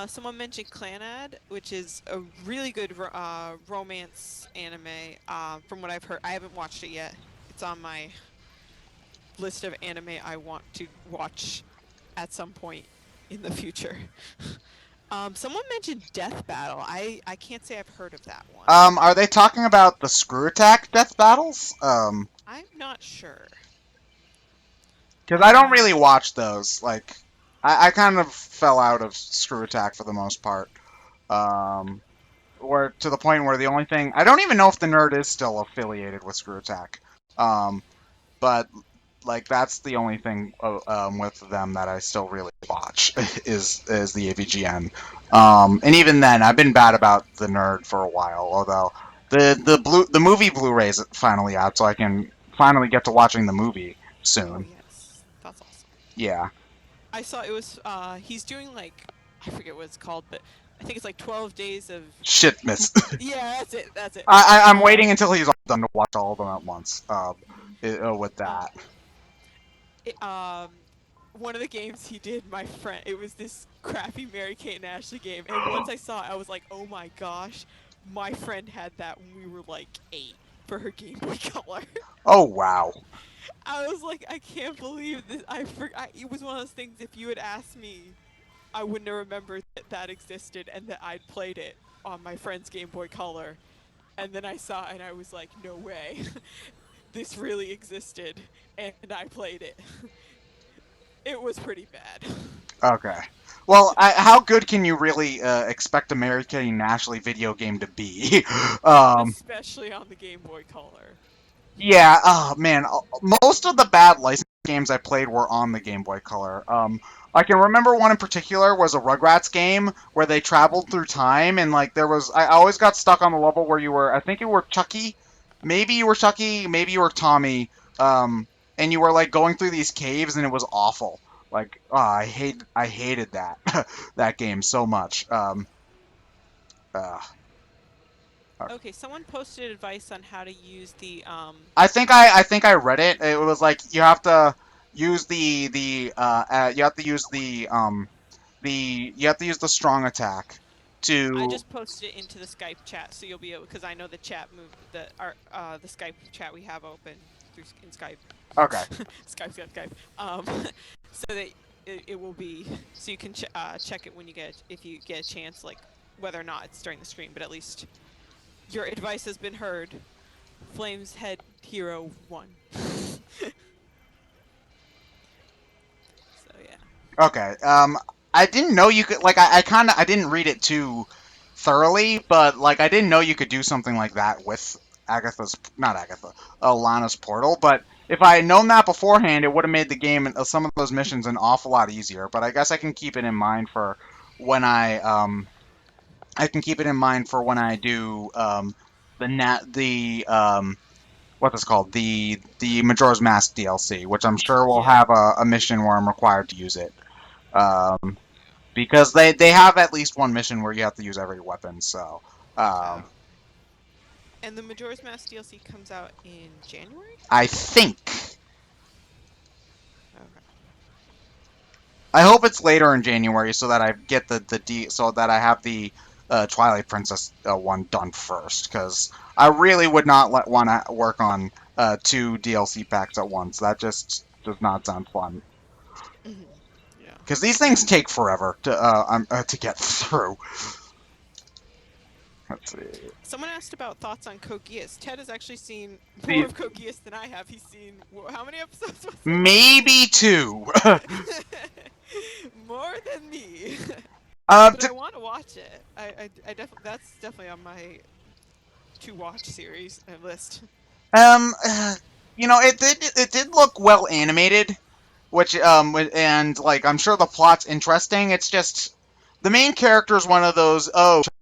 Someone mentioned Clanad, which is a really good romance anime. From what I've heard, I haven't watched it yet. It's on my list of anime I want to watch at some point in the future. Someone mentioned Death Battle. I can't say I've heard of that one. are they talking about the screw attack death battles? I'm not sure. Because I don't really watch those. Like, I kind of fell out of screw attack for the most part. Um, or to the point where the only thing I don't even know if the nerd is still affiliated with screw attack. But like that's the only thing with them that I still really watch is the AVGN. And even then, I've been bad about the nerd for a while. Although the movie Blu-ray's finally out, so I can finally get to watching the movie Oh soon. yes, that's awesome. Yeah. I saw it was he's doing I forget what it's called, but I think it's like 12 days of Shit, miss. yeah, that's it. That's it. I'm waiting until he's all done to watch all of them at once. With Um, that. it, one of the games he did, my friend, it was this crappy Mary Kate and Ashley game, and once I saw it, I was like, oh my gosh, my friend had that when we were like 8 for her Game Boy Color. Oh wow. I was like, I can't believe this. It was one of those things. If you had asked me, I wouldn't have remembered that that existed and that I'd played it on my friend's Game Boy Color. And then I saw it and I was like, no way, this really existed, and I played it. It was pretty bad. Okay. Well, how good can you really expect a Mary Kate and Ashley video game to be? um, Especially on the Game Boy Color. yeah. Oh man, most of the bad licensed games I played were on the Game Boy Color. I can remember one in particular was a Rugrats game where they traveled through time, and like there was, I always got stuck on the level where you were, I think you were Chucky, maybe you were Chucky, maybe you were Tommy, and you were like going through these caves, and it was awful. Like, oh, I hated that that game so much. Uh, Okay, someone posted advice on how to use the I think I read it. It was like you have to use you have to use you have to use the strong attack I to. just posted it into the Skype chat, so you'll be able, because I know the chat moved the Skype chat we have open through in Skype. Okay. Skype. So that it will be, so you can check it when you get, if you get a chance, like whether or not it's during the stream, but at least your advice has been heard. Flames Head Hero 1. So yeah. Okay. I didn't know you could, like, I didn't read it too thoroughly, but like I didn't know you could do something like that with not Agatha, Lana's portal. But if I had known that beforehand, it would have made the game and some of those missions an awful lot easier. But I guess I can keep it in mind for when I can keep it in mind for when I do what's this called, the Majora's Mask DLC, which I'm sure will Yeah. have a mission where I'm required to use it. Because they have at least one mission where you have to use every weapon. So And the Majora's Mask DLC comes out in January? I think. Okay. I hope it's later in January so that I get so that I have the Twilight Princess one done first, because I really would not want to work on 2 DLC packs at once. That just does not sound fun. Mhm. Yeah. Because these things take forever to get through. Let's see. Someone asked about thoughts on Code Geass. Ted has actually seen The- more of Code Geass than I have. He's seen, how many episodes was it? Maybe 2. More than me. uh, But I want to watch it. I definitely, that's definitely on my to watch series list. you know, it did look well animated, which and like I'm sure the plot's interesting. It's just the main character is one of those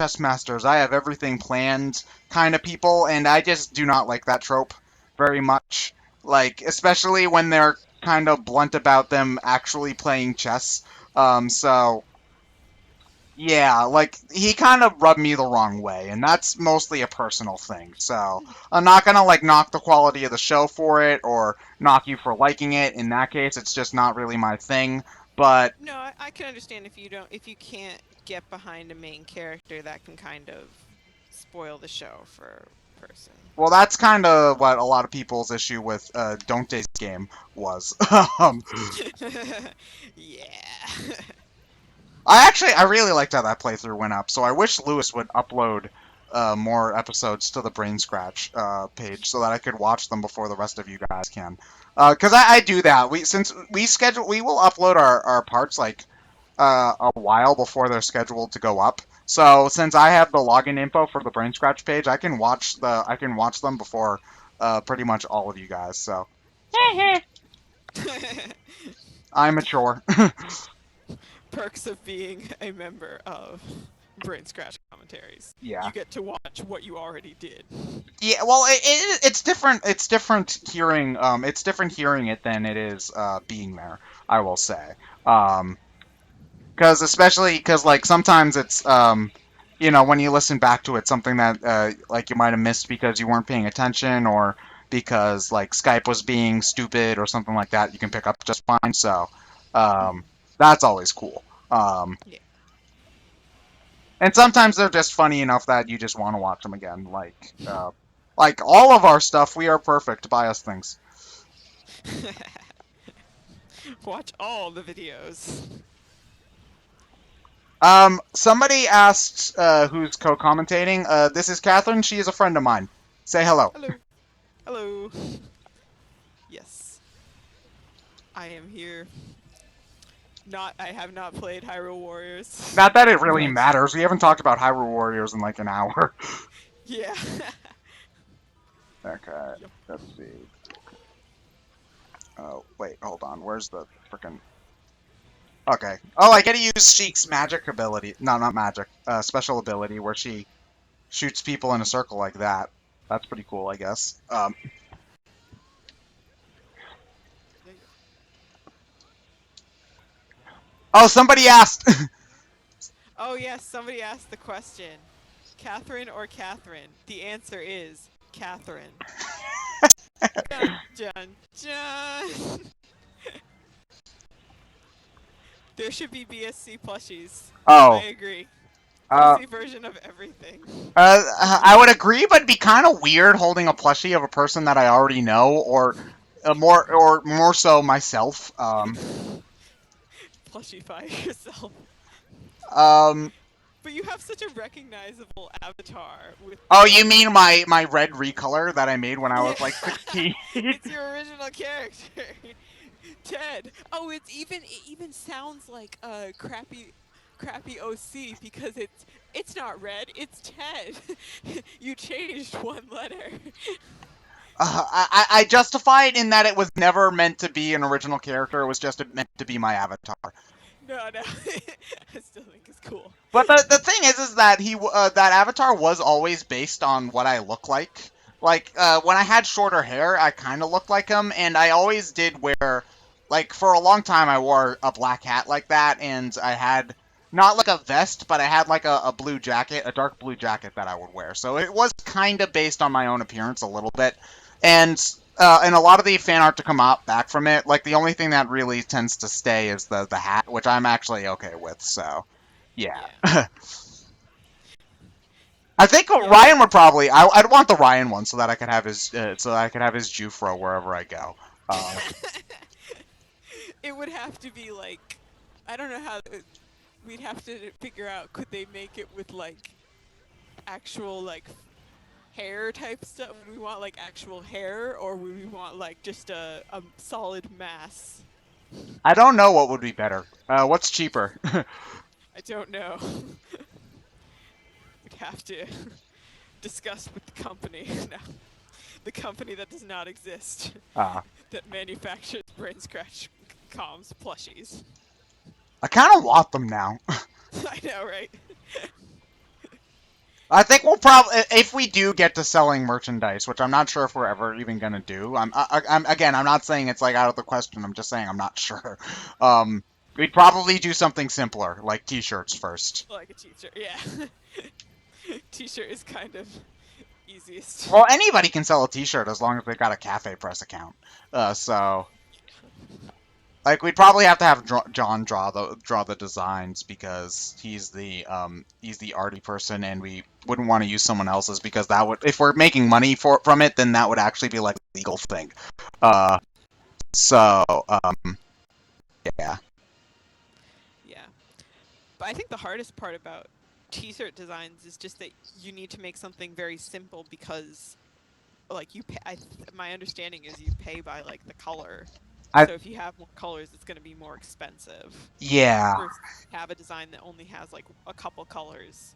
chess masters, I have everything planned kind of people, and I just do not like that trope very much. Like especially when they're kind of blunt about them actually playing chess. So yeah, like he kind of rubbed me the wrong way, and that's mostly a personal thing. So I'm not gonna like knock the quality of the show for it or knock you for liking it. In that case, it's just not really my thing. But No, I can understand if you can't get behind a main character, that can kind of spoil the show for a person. well, that's kind of what a lot of people's issue with Don't Day's game was. Yeah. I really liked how that playthrough went up. So I wish Lewis would upload more episodes to the Brain Scratch page so that I could watch them before the rest of you guys can. Because I do that. We will upload our parts like a while before they're scheduled to go up. So since I have the login info for the Brain Scratch page, I can watch them before pretty much all of you guys. So I'm mature. Perks of being a member of Brain Scratch Commentaries. Yeah. You get to watch what you already did. Yeah, well, it's different. It's different hearing. It's different hearing it than it is being there. I will say, because like sometimes it's you know, when you listen back to it, something that like you might have missed because you weren't paying attention, or because like Skype was being stupid or something like that. You can pick up just fine. So that's always cool. Yeah. And sometimes they're just funny enough that you just want to watch them again. Like all of our stuff, we are perfect. Buy us things. Watch all the videos. Somebody asked who's co-commentating. This is Catherine. She is a friend of mine. Say hello. Hello. Hello. Yes. I am here. I have not played Hyrule Warriors. Not that it really But matters. We haven't talked about Hyrule Warriors in like an hour. yeah. Okay, Yep. let's see. Oh, wait, hold on. Where's the frickin'... Okay. Oh, I get to use Sheik's magic ability. No, not magic. Special ability where she shoots people in a circle like that. That's pretty cool, I guess. Oh, somebody asked... Oh yes, somebody asked the question. Catherine or Catherine? The answer is Catherine. Dun, dun, dun. There should be BSC plushies. Oh. I agree. Plushie version of everything. I would agree, but it'd be kind of weird holding a plushie of a person that I already know, or more so myself. Plushify yourself. But you have such a recognizable avatar with. Oh, you mean my red recolor that I made when I was like 16? It's your original character, Ted. Oh, it even sounds like a crappy OC because it's not red, it's Ted. You changed one letter. I justify it in that it was never meant to be an original character. It was just meant to be my avatar. No, I still think it's cool. But the thing is that that avatar was always based on what I look like. Like when I had shorter hair, I kind of looked like him, and I always did wear, like for a long time, I wore a black hat like that, and I had not like a vest, but I had like a blue jacket, a dark blue jacket that I would wear. So it was kind of based on my own appearance a little bit, and a lot of the fan art to come out back from it, like the only thing that really tends to stay is the hat, which I'm actually okay with. So. Yeah. I think Ryan would probably. I'd want the Ryan one so that I could have his Jufro wherever I go. It would have to be like, I don't know how. We'd have to figure out, could they make it with like actual like hair type stuff? Would we want like actual hair, or would we want like just a solid mass? I don't know what would be better. What's cheaper? I don't know. We'd have to discuss with the company. No. The company that does not exist. That manufactures brain scratch comms plushies. I kind of want them now. I know, right? I think we'll probably, if we do get to selling merchandise, which I'm not sure if we're ever even gonna do. I'm not saying it's like out of the question. I'm just saying I'm not sure. We'd probably do something simpler, like T-shirts first. Like a T-shirt, yeah. T-shirt is kind of easiest. Well, anybody can sell a T-shirt as long as they've got a Cafe Press account. Like we'd probably have to have John draw the designs because he's the arty person, and we wouldn't want to use someone else's because that would, if we're making money from it, then that would actually be like a legal thing. Yeah. Yeah. But I think the hardest part about T-shirt designs is just that you need to make something very simple because, like, you pay, my understanding is you pay by like the color. So if you have more colors, it's going to be more expensive. Yeah. Versus have a design that only has like a couple colors.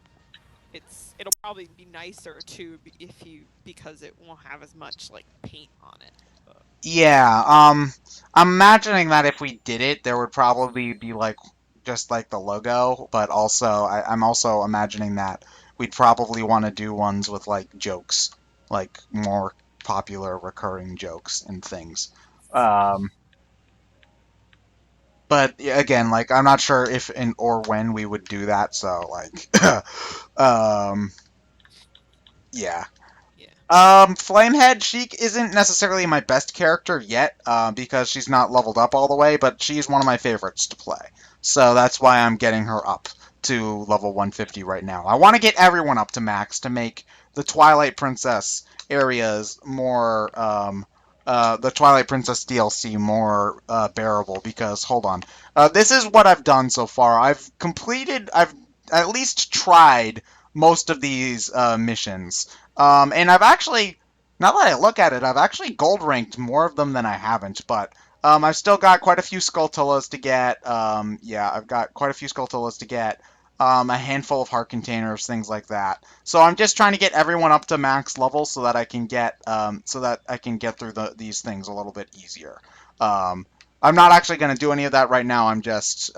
It'll probably be nicer too because it won't have as much like paint on it. Yeah. I'm imagining that if we did it, there would probably be like just like the logo, but also I'm also imagining that we'd probably want to do ones with like jokes, like more popular recurring jokes and things. But again, like I'm not sure if or when we would do that, so like, yeah. Yeah. Flamehead Sheik isn't necessarily my best character yet, because she's not leveled up all the way, but she's one of my favorites to play. So that's why I'm getting her up to level 150 right now. I want to get everyone up to max to make the Twilight Princess areas more, the Twilight Princess DLC more bearable, because, hold on. This is what I've done so far. I've at least tried most of these missions. And I've actually, now that I look at it, I've actually gold ranked more of them than I haven't, but I've still got quite a few Skulltulas to get. Yeah, I've got quite a few Skulltulas to get. A handful of heart containers, things like that. So I'm just trying to get everyone up to max level so that I can get through these things a little bit easier. I'm not actually going to do any of that right now. I'm just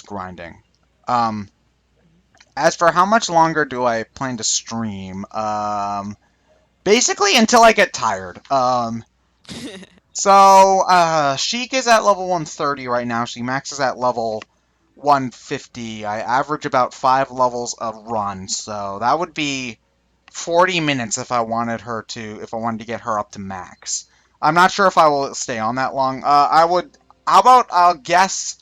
grinding. Um, as for how much longer do I plan to stream, basically until I get tired. Sheik is at level 130 right now. She maxes at level 150. I average about 5 levels a run, so that would be 40 minutes if I wanted to get her up to max. I'm not sure if I will stay on that long. I'll guess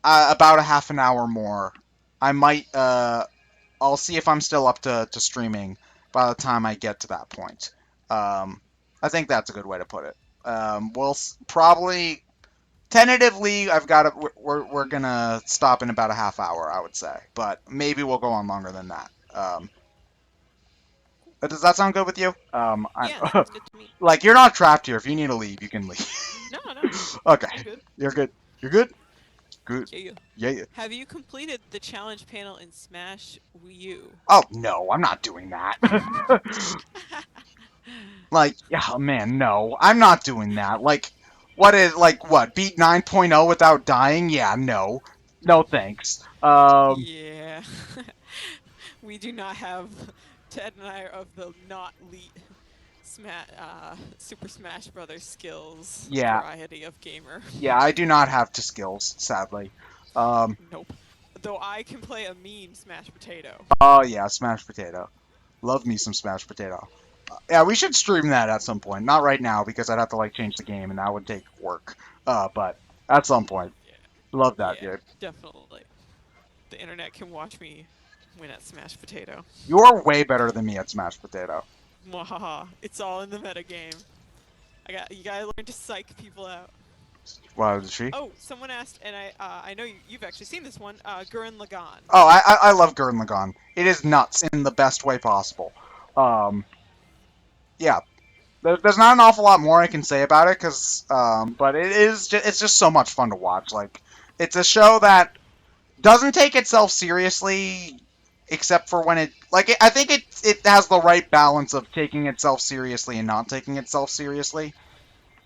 about a half an hour more. I might, I'll see if I'm still up to streaming by the time I get to that point. I think that's a good way to put it. Probably, tentatively, we're gonna stop in about a half hour, I would say. But maybe we'll go on longer than that. Does that sound good with you? Yeah, sounds good to me. Like, you're not trapped here. If you need to leave, you can leave. No, no, Okay. I'm good. You're good. You're good? Good. Yeah, Yeah. Have you completed the challenge panel in Smash Wii U? Oh, no, I'm not doing that. Like, oh man, no. I'm not doing that. Like, beat 9.0 without dying? Yeah, no. No thanks. Yeah. We do not have Ted and I are of the not elite Super Smash Brothers skills Yeah. variety of gamer. Yeah, I do not have the skills, sadly. Nope. Though I can play a mean Smash Potato. Oh yeah, Smash Potato. Love me some Smash Potato. Yeah, we should stream that at some point. Not right now, because I'd have to, like, change the game, and that would take work. But at some point. Yeah. Love that, Yeah, dude. definitely. The internet can watch me win at Smash Potato. You're way better than me at Smash Potato. Mwahaha. It's all in the metagame. You gotta learn to psych people out. Wow, is she? Oh, someone asked, and I know you've actually seen this one. Gurren Lagann. Oh, I love Gurren Lagann. It is nuts in the best way possible. Yeah, there's not an awful lot more I can say about it, but it's just so much fun to watch. Like, it's a show that doesn't take itself seriously, except for when I think it has the right balance of taking itself seriously and not taking itself seriously.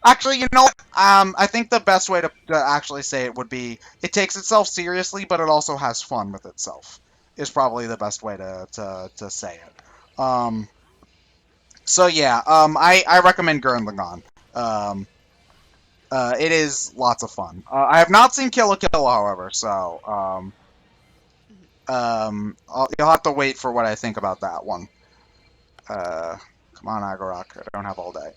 Actually, you know what? I think the best way to actually say it would be it takes itself seriously, but it also has fun with itself. Is probably the best way to say it. So yeah, I recommend Gurren Lagann. It is lots of fun. I have not seen Kill la Kill, however, so you'll have to wait for what I think about that one. Come on, Agorok, I don't have all day.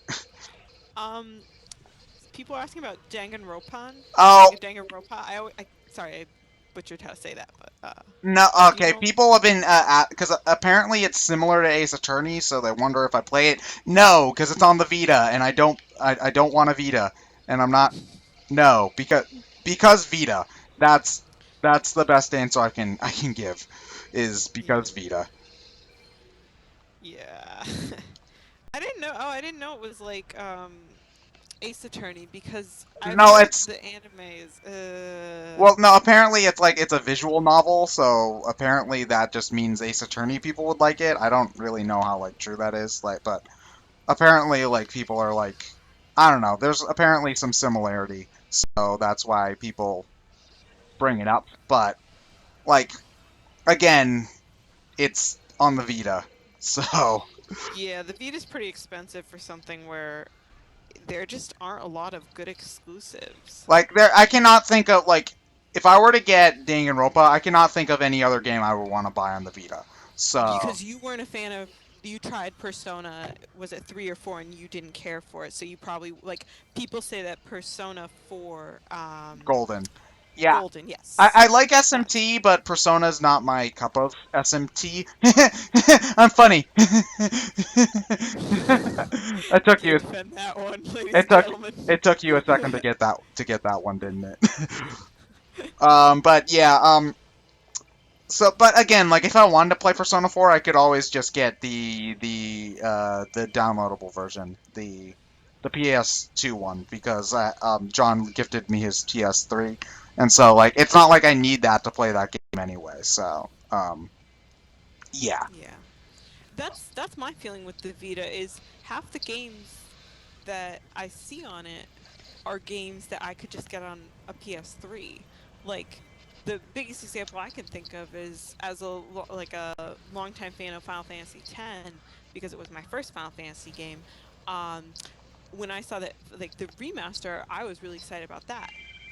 People are asking about Danganronpa. Oh. Danganronpa. Sorry, I butchered how to say that, but No, okay. you know? People have been because apparently it's similar to Ace Attorney, so they wonder if I play it. No, because it's on the Vita, and I don't want a Vita, and I'm not. No, because Vita. That's the best answer I can give, is because Vita. Yeah. I didn't know. Oh, I didn't know it was like Ace Attorney because I've No, heard it's the anime is. well, no. Apparently, it's a visual novel, so apparently that just means Ace Attorney people would like it. I don't really know how true that is, but apparently people are I don't know. There's apparently some similarity, so that's why people bring it up. But again, it's on the Vita, so Yeah, the Vita's pretty expensive for something where there just aren't a lot of good exclusives. I cannot think of if I were to get Danganronpa, I cannot think of any other game I would want to buy on the Vita. So Because you weren't a fan of you tried Persona, was it 3 or 4, and you didn't care for it, so you probably like people say that Persona 4, Golden. Yeah, Golden, yes, I like that's SMT, but Persona's not my cup of SMT. I'm funny. it took you. can't defend that one, ladies It and took. gentlemen. It took you a second to get that one, didn't it? But yeah. So, but again, like if I wanted to play Persona 4, I could always just get the downloadable version, the PS2 one, because John gifted me his PS3, and so like it's not like I need that to play that game anyway. So yeah. Yeah. That's my feeling with the Vita is half the games that I see on it are games that I could just get on a PS3. Like the biggest example I can think of is as like a longtime fan of Final Fantasy X because it was my first Final Fantasy game. Um, when I saw that like the remaster, I was really excited about that.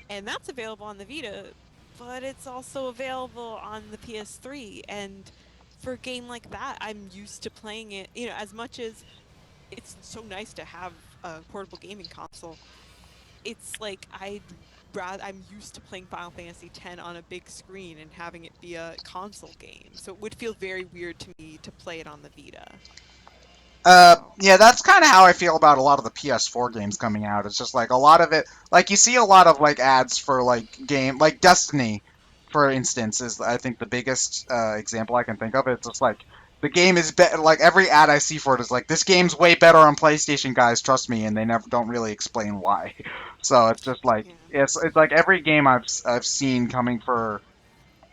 And that's available on the Vita, but it's also available on the PS3. And for a game like that, I'm used to playing it, as much as it's so nice to have a portable gaming console. It's like I'm used to playing Final Fantasy X on a big screen and having it be a console game. So it would feel very weird to me to play it on the Vita. So, Yeah, that's kind of how I feel about a lot of the PS4 games coming out. It's just like a lot of it, like you see a lot of like ads for like Destiny, for instance, is I think the biggest example I can think of. It's just like the game is better. Like every ad I see for it is like this game's way better on PlayStation, guys. Trust me, and they never don't really explain why. So it's just like yeah. it's like every game I've seen coming for.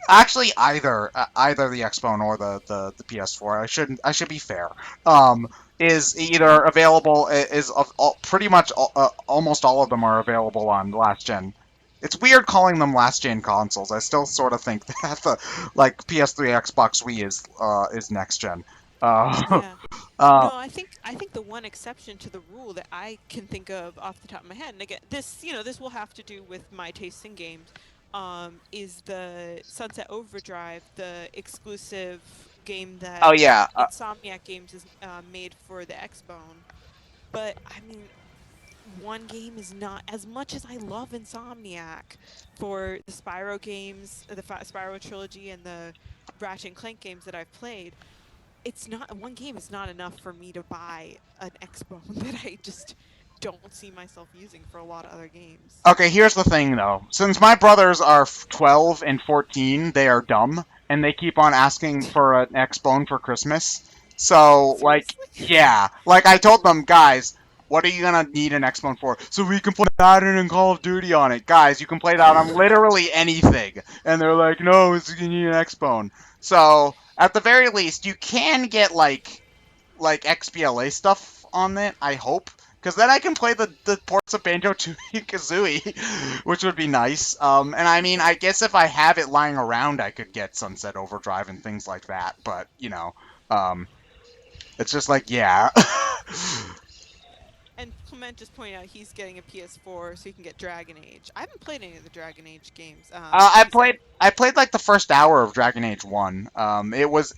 Actually, either the Xbone or the PS4. I should be fair. Is either available is of pretty much almost all of them are available on last gen. It's weird calling them last gen consoles. I still sort of think that the like PS3, Xbox, Wii is next gen. Uh, Yeah. uh, No, I think the one exception to the rule that I can think of off the top of my head, and again, this will have to do with my taste in games, is the Sunset Overdrive, the exclusive game oh that yeah, Insomniac Games is made for the Xbone. But I mean, one game is not as much as I love Insomniac for the Spyro games, the Spyro trilogy, and the Ratchet and Clank games that I've played. It's not one game is not enough for me to buy an Xbone that I just don't see myself using for a lot of other games. Okay, here's the thing though. Since my brothers are 12 and 14, they are dumb and they keep on asking for an X-Bone for Christmas. So, like, Seriously? yeah. Like I told them, guys, what are you gonna need an X-Bone for? So we can play Madden and Call of Duty on it. Guys, you can play that on literally anything. And they're like, no, you need an X-Bone. So, at the very least, you can get like XBLA stuff on it, I hope. Because then I can play the ports of Banjo Kazooie, which would be nice. And I mean, I guess if I have it lying around, I could get Sunset Overdrive and things like that. But, um, it's just like, yeah. And Clement just pointed out he's getting a PS4 so he can get Dragon Age. I haven't played any of the Dragon Age games. I He said, played like the first hour of Dragon Age 1. It was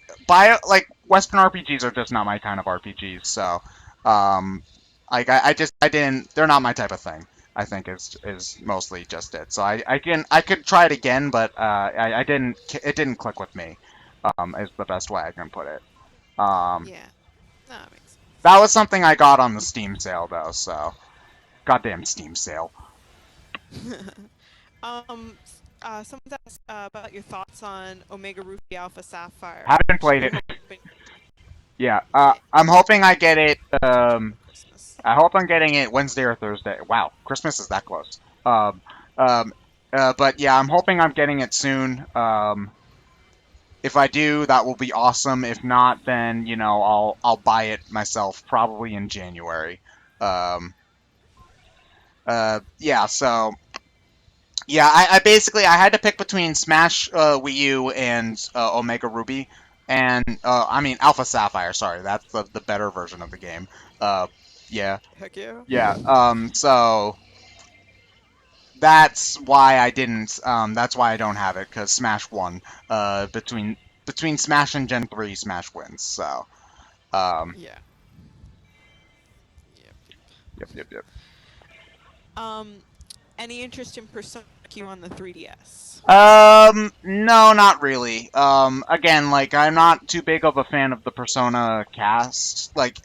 like Western RPGs are just not my kind of RPGs, so like I didn't they're not my type of thing. I think is mostly just it. So I could try it again, but I didn't it didn't click with me. Is the best way I can put it. Um, yeah, that makes that was something I got on the Steam sale though, so goddamn Steam sale. sense. Someone's asked about your thoughts on Omega Ruby Alpha Sapphire, Haven't which played you're it. hoping. Yeah, Okay, I'm hoping I get it. for Christmas. I hope I'm getting it Wednesday or Thursday. Wow, Christmas is that close. Um, but yeah, I'm hoping I'm getting it soon. If I do, that will be awesome. If not, then I'll buy it myself probably in January. Um, yeah. So yeah, I basically I had to pick between Smash Wii U and Omega Ruby, and I mean Alpha Sapphire. Sorry, that's the better version of the game. Uh, yeah. Heck yeah. Yeah. So that's why I didn't. That's why I don't have it because Smash won. Between Smash and Gen 3, Smash wins. So Yeah. Yep. Yep, yep, yep. Um, any interest in Persona Q on the 3DS? No, not really. Again, like, I'm not too big of a fan of the Persona cast, like,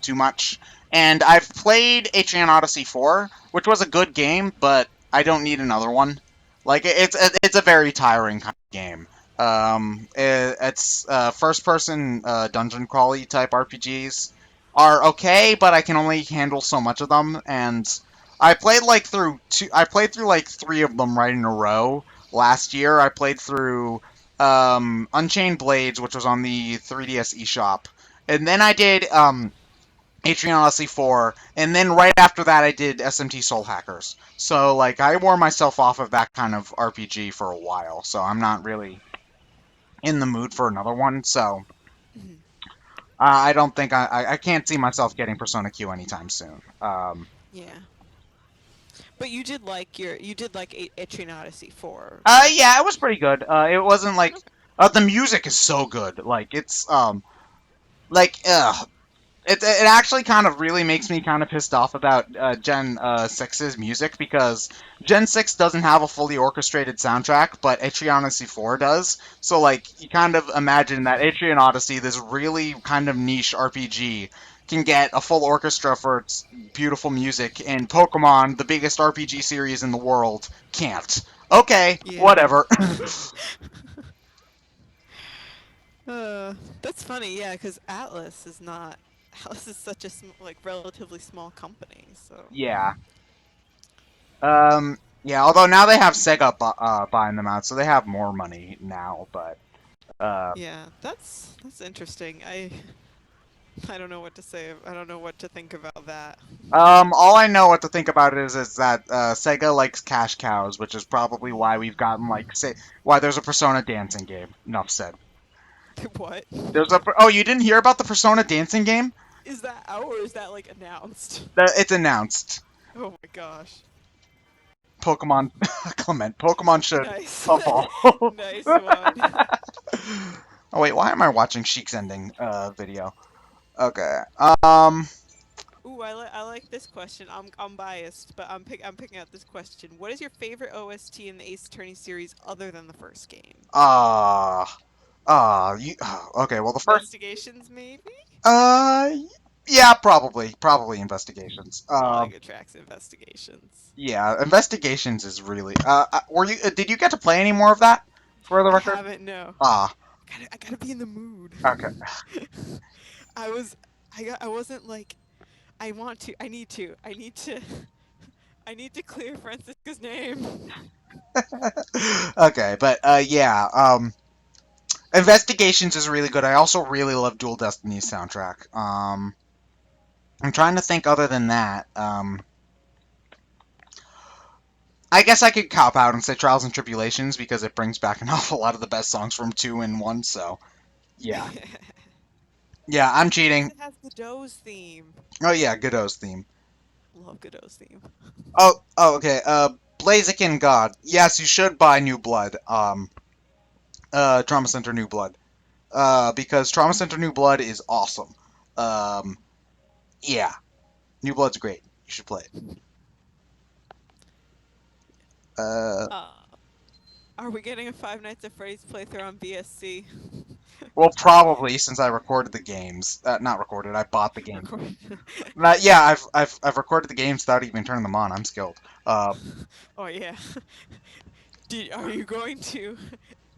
too much. And I've played Atelier Odyssey 4, which was a good game, but I don't need another one. Like, it's a very tiring kind of game. It's first-person dungeon crawly type RPGs are okay, but I can only handle so much of them, and I played like through two. I played through like three of them right in a row last year. I played through Unchained Blades, which was on the 3DS eShop, and then I did Atelier Odyssey 4, and then right after that I did SMT Soul Hackers. So like I wore myself off of that kind of RPG for a while, so I'm not really in the mood for another one. So I don't think I can't see myself getting Persona Q anytime soon. Yeah. But you did like Atelier Odyssey 4, Yeah, it was pretty good. It wasn't like Okay. the music is so good. Like it's like it actually kind of really makes me kind of pissed off about Gen 6's music because Gen 6 doesn't have a fully orchestrated soundtrack, but Atelier Odyssey 4 does. So like you kind of imagine that Atelier Odyssey, this really kind of niche RPG, can get a full orchestra for its beautiful music, and Pokemon, the biggest RPG series in the world, can't. Okay, Yeah. whatever. That's funny, yeah, because Atlus is not. Atlus is such a like relatively small company, so. Yeah. Yeah, although now they have Sega buying them out, so they have more money now, but uh, Yeah, that's interesting. I don't know what to say. I don't know what to think about that. all I know what to think about it is that Sega likes cash cows, which is probably why we've gotten like say why there's a Persona dancing game. Enough said. What? Oh, you didn't hear about the Persona dancing game? Is that out or is that like announced? It's announced. Oh my gosh. Pokemon Clement. Pokemon should Nice. evolve. Nice one. Oh wait, why am I watching Sheik's ending video? Okay. Ooh, I like this question. I'm biased, but I'm picking out this question. What is your favorite OST in the Ace Attorney series other than the first game? Uh, you, okay, well, the first, Investigations, maybe? uh, yeah, probably Investigations. Logic attracts investigations. Yeah, Investigations is really, did you get to play any more of that, for the I record? haven't, no. Ah, I gotta be in the mood. okay. I was, I wasn't like, I need to, I need to clear Francisca's name. Okay, but, yeah, Investigations is really good. I also really love Dual Destiny's soundtrack. I'm trying to think other than that, I guess I could cop out and say Trials and Tribulations because it brings back an awful lot of the best songs from 2 and 1, so yeah. Yeah, I'm Because cheating. it has Godot's theme. Oh yeah, Godot's theme. Love Godot's theme. Okay. Blaziken God. Yes, you should buy New Blood. Trauma Center New Blood. Because Trauma Center New Blood is awesome. Um, yeah, New Blood's great. You should play it. Uh, Uh, are we getting a Five Nights at Freddy's playthrough on BSC? well, probably since I recorded the games. Not recorded. I bought the game. Record. Yeah, I've recorded the games without even turning them on. I'm skilled. Oh yeah. Are you going to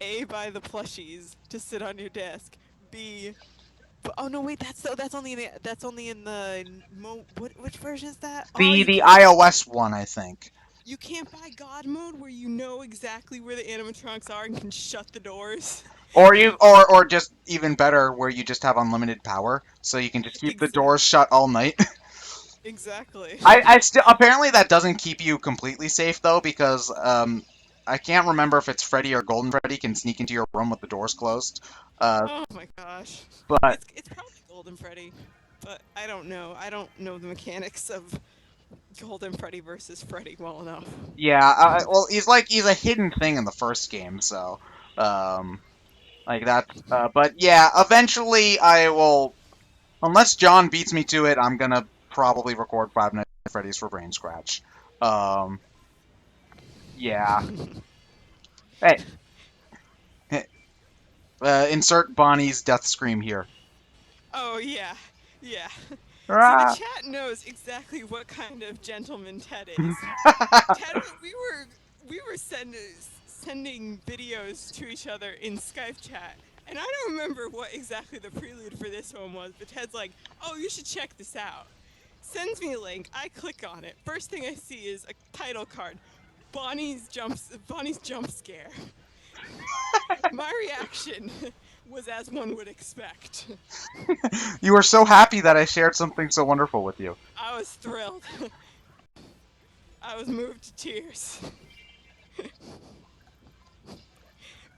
A, buy the plushies to sit on your desk? B, oh no wait, that's only in which version is that? Oh, The iOS one, I think. you can't buy God mode where you know exactly where the animatronics are and can shut the doors. Or just even better, where you just have unlimited power, so you can just keep the doors shut all night. Exactly. I still apparently that doesn't keep you completely safe though, because I can't remember if it's Freddy or Golden Freddy can sneak into your room with the doors closed. Oh my gosh. But It's probably Golden Freddy, but I don't know. I don't know the mechanics of Golden Freddy versus Freddy well enough. yeah, well, he's a hidden thing in the first game, so like that. But yeah, eventually I will. Unless John beats me to it, I'm gonna probably record Five Nights at Freddy's for Brain Scratch. Yeah. Hey, insert Bonnie's death scream here. Oh yeah, yeah. See, the Ah. chat knows exactly what kind of gentleman Ted is. Ted, we were sending videos to each other in Skype chat, and I don't remember what exactly the prelude for this one was, but Ted's like, "Oh, you should check this out." Sends me a link. I click on it. First thing I see is a title card, Bonnie's jump scare. My reaction was as one would expect. You were so happy that I shared something so wonderful with you. I was thrilled. I was moved to tears.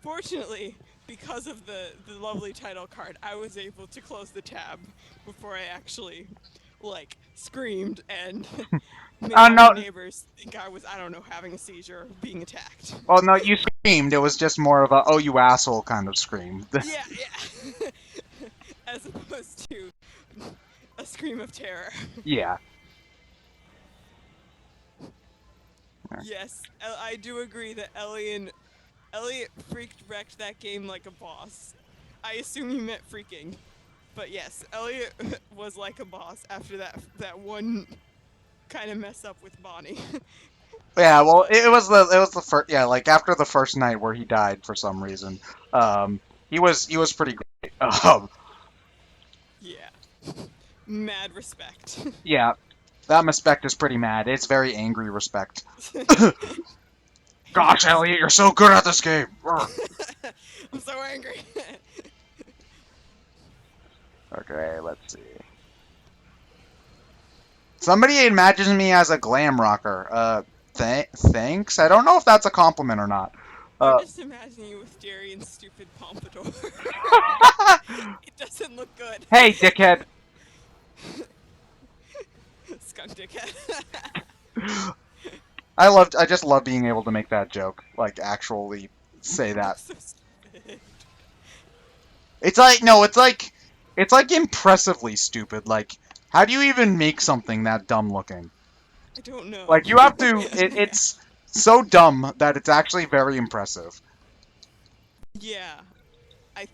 Fortunately, because of the lovely title card, I was able to close the tab before I actually, like, screamed and made all no. my neighbors think I was, I don't know, having a seizure or being attacked. Well, no, you screamed. It was just more of a, oh, you asshole kind of scream. Yeah. As opposed to a scream of terror. Yeah. Yes, I do agree that Elliot wrecked that game like a boss. I assume you meant freaking. But yes, Elliot was like a boss after that one kind of mess up with Bonnie. Yeah, well, it was the first, yeah, like after the first night where he died for some reason. He was pretty great. Yeah. Mad respect. Yeah, that respect is pretty mad. It's very angry respect. Gosh, Elliot, you're so good at this game. I'm so angry. Okay, let's see. Somebody imagines me as a glam rocker. Thanks. I don't know if that's a compliment or not. I'm just imagining you with Darian's stupid pompadour. It doesn't look good. Hey, dickhead. Skunk dickhead. I just love being able to make that joke. Like, actually say that. So stupid. It's like, no, it's like impressively stupid. Like, how do you even make something that dumb looking? I don't know. Like, you have to, it's so dumb that it's actually very impressive. Yeah. I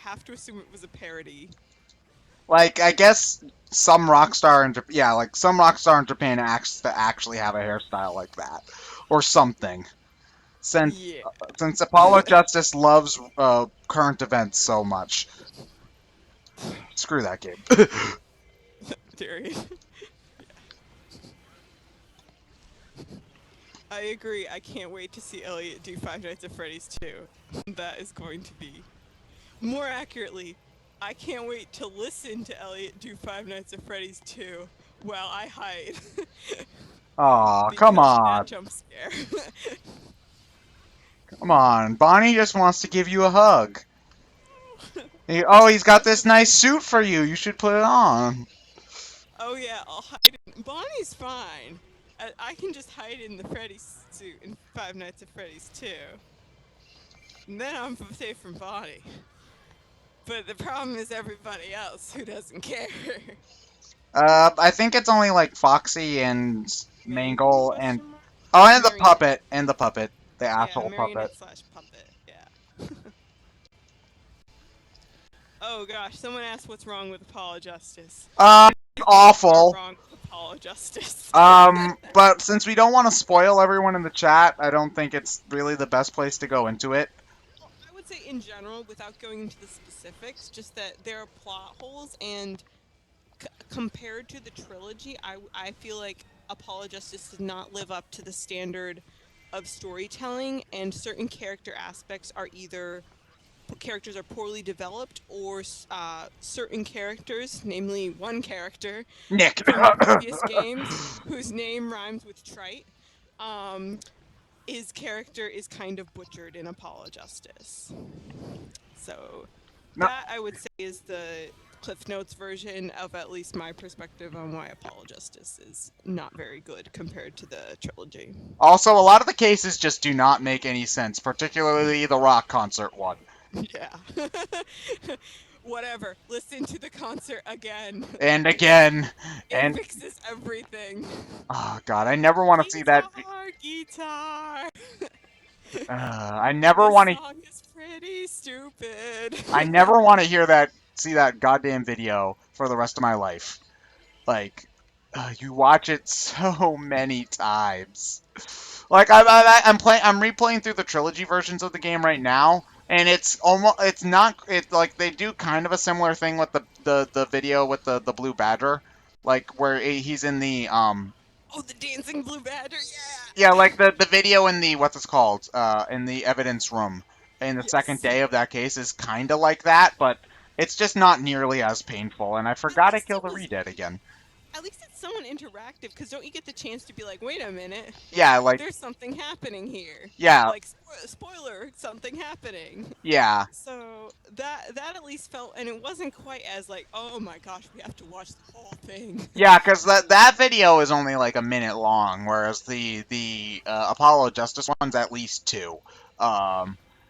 have to assume it was a parody. Like, I guess some rockstar in Japan, yeah, like some rockstar in Japan actually have a hairstyle like that, or something. Since Apollo Justice loves current events so much, screw that game. Darian. I agree. I can't wait to see Elliot do Five Nights at Freddy's 2. That is going to be... More accurately, I can't wait to listen to Elliot do Five Nights at Freddy's 2 while I hide. Aw, come on. That jump scare. Come on. Bonnie just wants to give you a hug. He's got this nice suit for you. You should put it on. Oh yeah, I'll hide it. Bonnie's fine. I can just hide in the Freddy suit in Five Nights at Freddy's 2. And then I'm safe from Bonnie. But the problem is everybody else who doesn't care. I think it's only like Foxy and Mangle and... Oh, and the puppet. And the puppet. The asshole puppet. / puppet, yeah. Oh gosh, someone asked what's wrong with Apollo Justice. Awful. Wrong with Apollo Justice. But since we don't want to spoil everyone in the chat, I don't think it's really the best place to go into it. Well, I would say in general, without going into the specifics, just that there are plot holes, and compared to the trilogy, I feel like Apollo Justice did not live up to the standard of storytelling, and certain character aspects are either characters are poorly developed, or certain characters, namely one character Nick from previous games whose name rhymes with trite, his character is kind of butchered in Apollo Justice. So that, I would say, is the Cliff Notes version of at least my perspective on why Apollo Justice is not very good compared to the trilogy. Also, a lot of the cases just do not make any sense, particularly the rock concert one. Yeah. Whatever. Listen to the concert again. And again, It and fixes everything. oh god, I never want to see that. Guitar. I never This want to. song is pretty stupid. I never want to hear that. See that goddamn video for the rest of my life. Like, you watch it so many times. Like I'm playing, I'm replaying through the trilogy versions of the game right now, and it's almost, it's not, it's like they do kind of a similar thing with the video with the blue badger, like where he's in the Oh, the dancing blue badger, yeah, yeah. like the video in the what's it called in the evidence room in the second Yes. day of that case is kind of like that, but it's just not nearly as painful. And I At forgot to least kill it the was. re-dead again. At least it's somewhat interactive, because don't you get the chance to be like, wait a minute, Yeah, like there's something happening here. yeah, Like, spoiler, something happening. yeah. So that at least felt, and it wasn't quite as like, oh my gosh, we have to watch the whole thing. Yeah, because that video is only like a minute long, whereas the Apollo Justice one's at least two,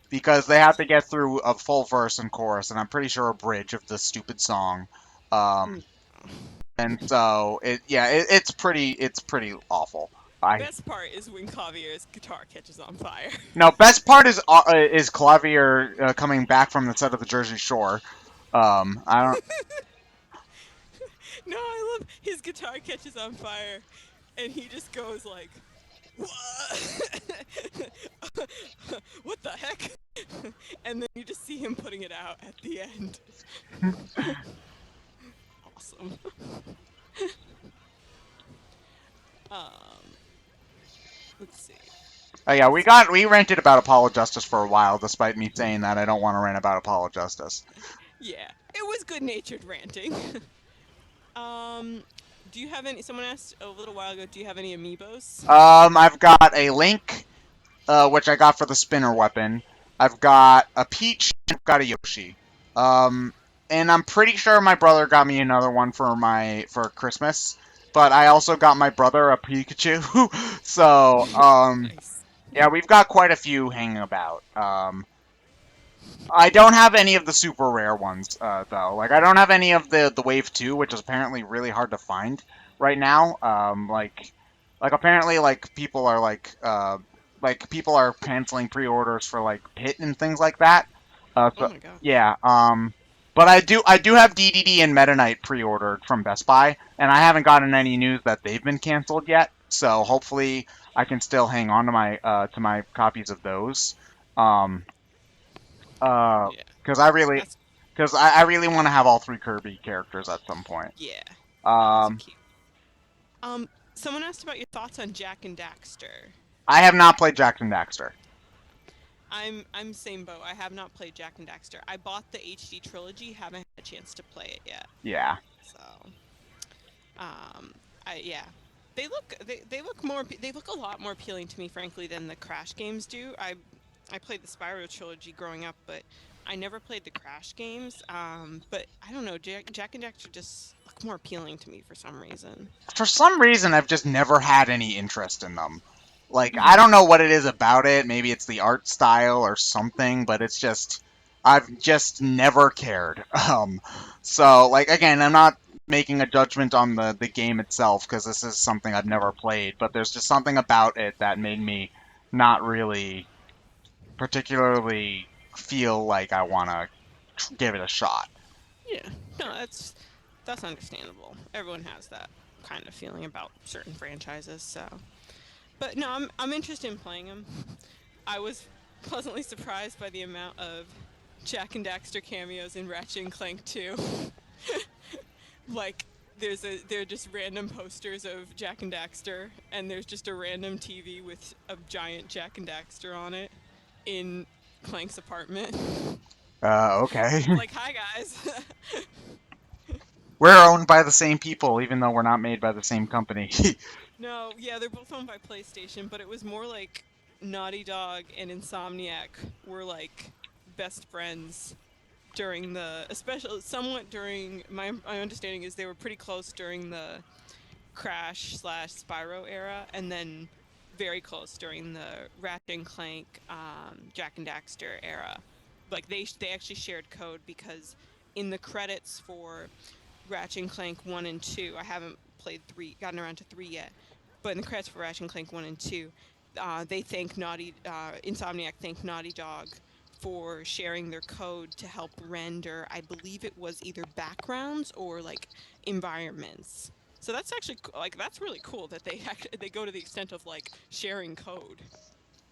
because they have to get through a full verse and chorus, and I'm pretty sure a bridge of the stupid song, um, Mm. and so it's pretty awful. I Best part is when Clavier's guitar catches on fire. No, best part is Clavier coming back from the set of the Jersey Shore. I don't. No, I love his guitar catches on fire, and he just goes like, "What? What the heck?" And then you just see him putting it out at the end. Awesome. Um, let's see. Oh yeah, we ranted about Apollo Justice for a while, despite me saying that I don't want to rant about Apollo Justice. Yeah, it was good-natured ranting. Do you have any? Someone asked a little while ago. Do you have any amiibos? I've got a Link, which I got for the spinner weapon. I've got a Peach, and I've got a Yoshi. And I'm pretty sure my brother got me another one for Christmas. But I also got my brother a Pikachu. So, Nice. yeah, we've got quite a few hanging about. I don't have any of the super rare ones, though. Like, I don't have any of the Wave 2, which is apparently really hard to find right now. Like apparently, like, people are canceling pre-orders for, like, Pit and things like that. Oh So, my gosh. yeah, but I do have DDD and Meta Knight pre-ordered from Best Buy, and I haven't gotten any news that they've been canceled yet, so hopefully I can still hang on to my copies of those. Um, Yeah. because I really, That's because I really want to have all three Kirby characters at some point. yeah. Those are Um, cute. Someone asked about your thoughts on Jak and Daxter. I have not played Jak and Daxter. I'm same boat. I have not played Jak and Daxter. I bought the HD trilogy, haven't had a chance to play it yet. Yeah. So, yeah. They look a lot more appealing to me, frankly, than the Crash games do. I played the Spyro trilogy growing up, but I never played the Crash games. But I don't know, Jak and Daxter just look more appealing to me for some reason. For some reason, I've just never had any interest in them. Like, I don't know what it is about it. Maybe it's the art style or something, but it's just, I've just never cared. So, like, again, I'm not making a judgment on the game itself, because this is something I've never played, but there's just something about it that made me not really particularly feel like I want to give it a shot. Yeah, no, that's understandable. Everyone has that kind of feeling about certain franchises, so. But no, I'm interested in playing them. I was pleasantly surprised by the amount of Jak and Daxter cameos in Ratchet and Clank 2. Like, they're just random posters of Jak and Daxter, and there's just a random TV with a giant Jak and Daxter on it in Clank's apartment. Okay. Like, hi guys. We're owned by the same people, even though we're not made by the same company. No, yeah, they're both owned by PlayStation, but it was more like Naughty Dog and Insomniac were like best friends during especially somewhat during, my understanding is they were pretty close during the Crash/Spyro era, and then very close during the Ratchet and Clank, Jak and Daxter era. Like they actually shared code because in the credits for Ratchet and Clank 1 and 2, I haven't played 3, gotten around to 3 yet, but in the credits for Ratchet and Clank 1 and 2, they thank Insomniac thanked Naughty Dog for sharing their code to help render, I believe it was either backgrounds or like environments. So that's actually like that's really cool that they go to the extent of like sharing code.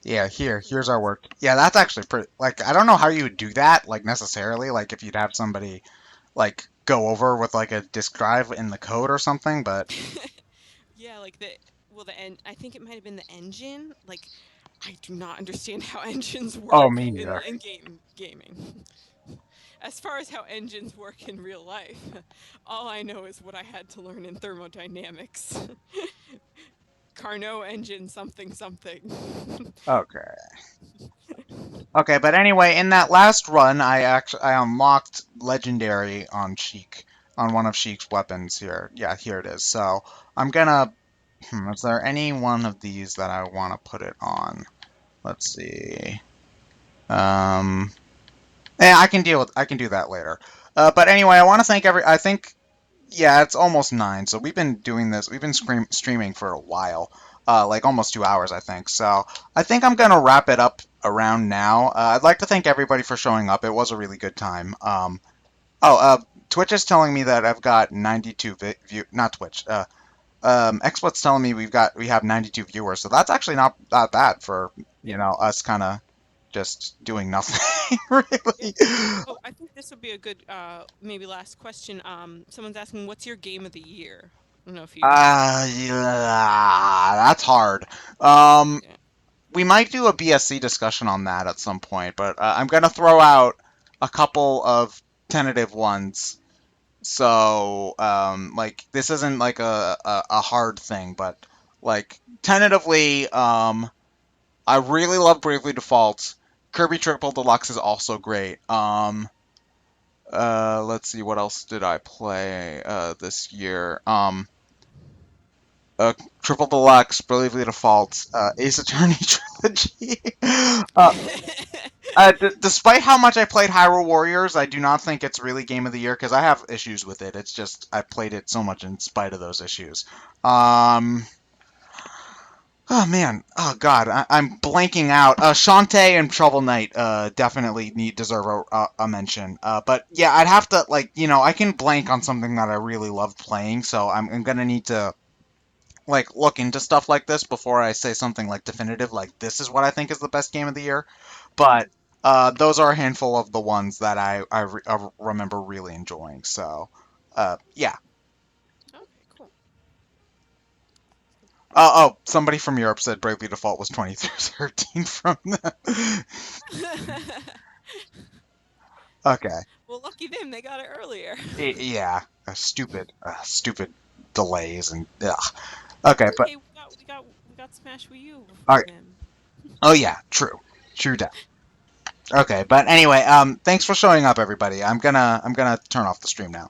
Yeah, here's our work. Yeah, that's actually pretty, like, I don't know how you would do that, like, necessarily, like, if you'd have somebody, like, go over with, like, a disk drive in the code or something, but, Yeah, like the end. I think it might have been the engine. Like, I do not understand how engines oh, work me in neither. gaming. As far as how engines work in real life, all I know is what I had to learn in thermodynamics. Carnot engine something something. Okay. Okay, but anyway, in that last run, I unlocked Legendary on Sheik, on one of Sheik's weapons here. Yeah, here it is. So, I'm gonna, is there any one of these that I want to put it on? Let's see. Um, I can do that later. But anyway, I want to thank I think, yeah, it's almost 9, so we've been doing this, we've been streaming for a while, like almost 2 hours, I think. So I think I'm gonna wrap it up around now. I'd like to thank everybody for showing up. It was a really good time. Twitch is telling me that I've got 92 not Twitch. XSplit's telling me we have 92 viewers, so that's actually not that bad for, Yeah. us kind of just doing nothing, Yeah. really. Oh, I think this would be a good maybe last question. Someone's asking, what's your game of the year? I don't know if you. Yeah, that's hard. Um, Yeah. we might do a BSC discussion on that at some point, but I'm gonna throw out a couple of tentative ones. So, like, this isn't like a hard thing, but like tentatively, I really love Bravely Default. Kirby Triple Deluxe is also great. Let's see, what else did I play this year? Triple Deluxe, Bravely Default, Ace Attorney Trilogy. uh, Despite how much I played Hyrule Warriors, I do not think it's really Game of the Year because I have issues with it. It's just I played it so much in spite of those issues. Um, oh man, oh god, I'm blanking out. Shantae and Shovel Knight definitely deserve a mention. But yeah, I'd have to, like, I can blank on something that I really love playing, so I'm gonna need to, like, look into stuff like this before I say something like definitive, like this is what I think is the best game of the year. But those are a handful of the ones that I remember really enjoying. So yeah. Okay, cool. Somebody from Europe said Bravely Default was 2013 from them. Okay. Well, lucky them, they got it earlier. Yeah. Stupid delays and ugh. Okay, but Hey, we got Smash Wii U all before right. them. Oh yeah, true that. Okay, but anyway, thanks for showing up, everybody. I'm gonna turn off the stream now.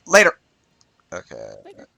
Later. Okay. Later.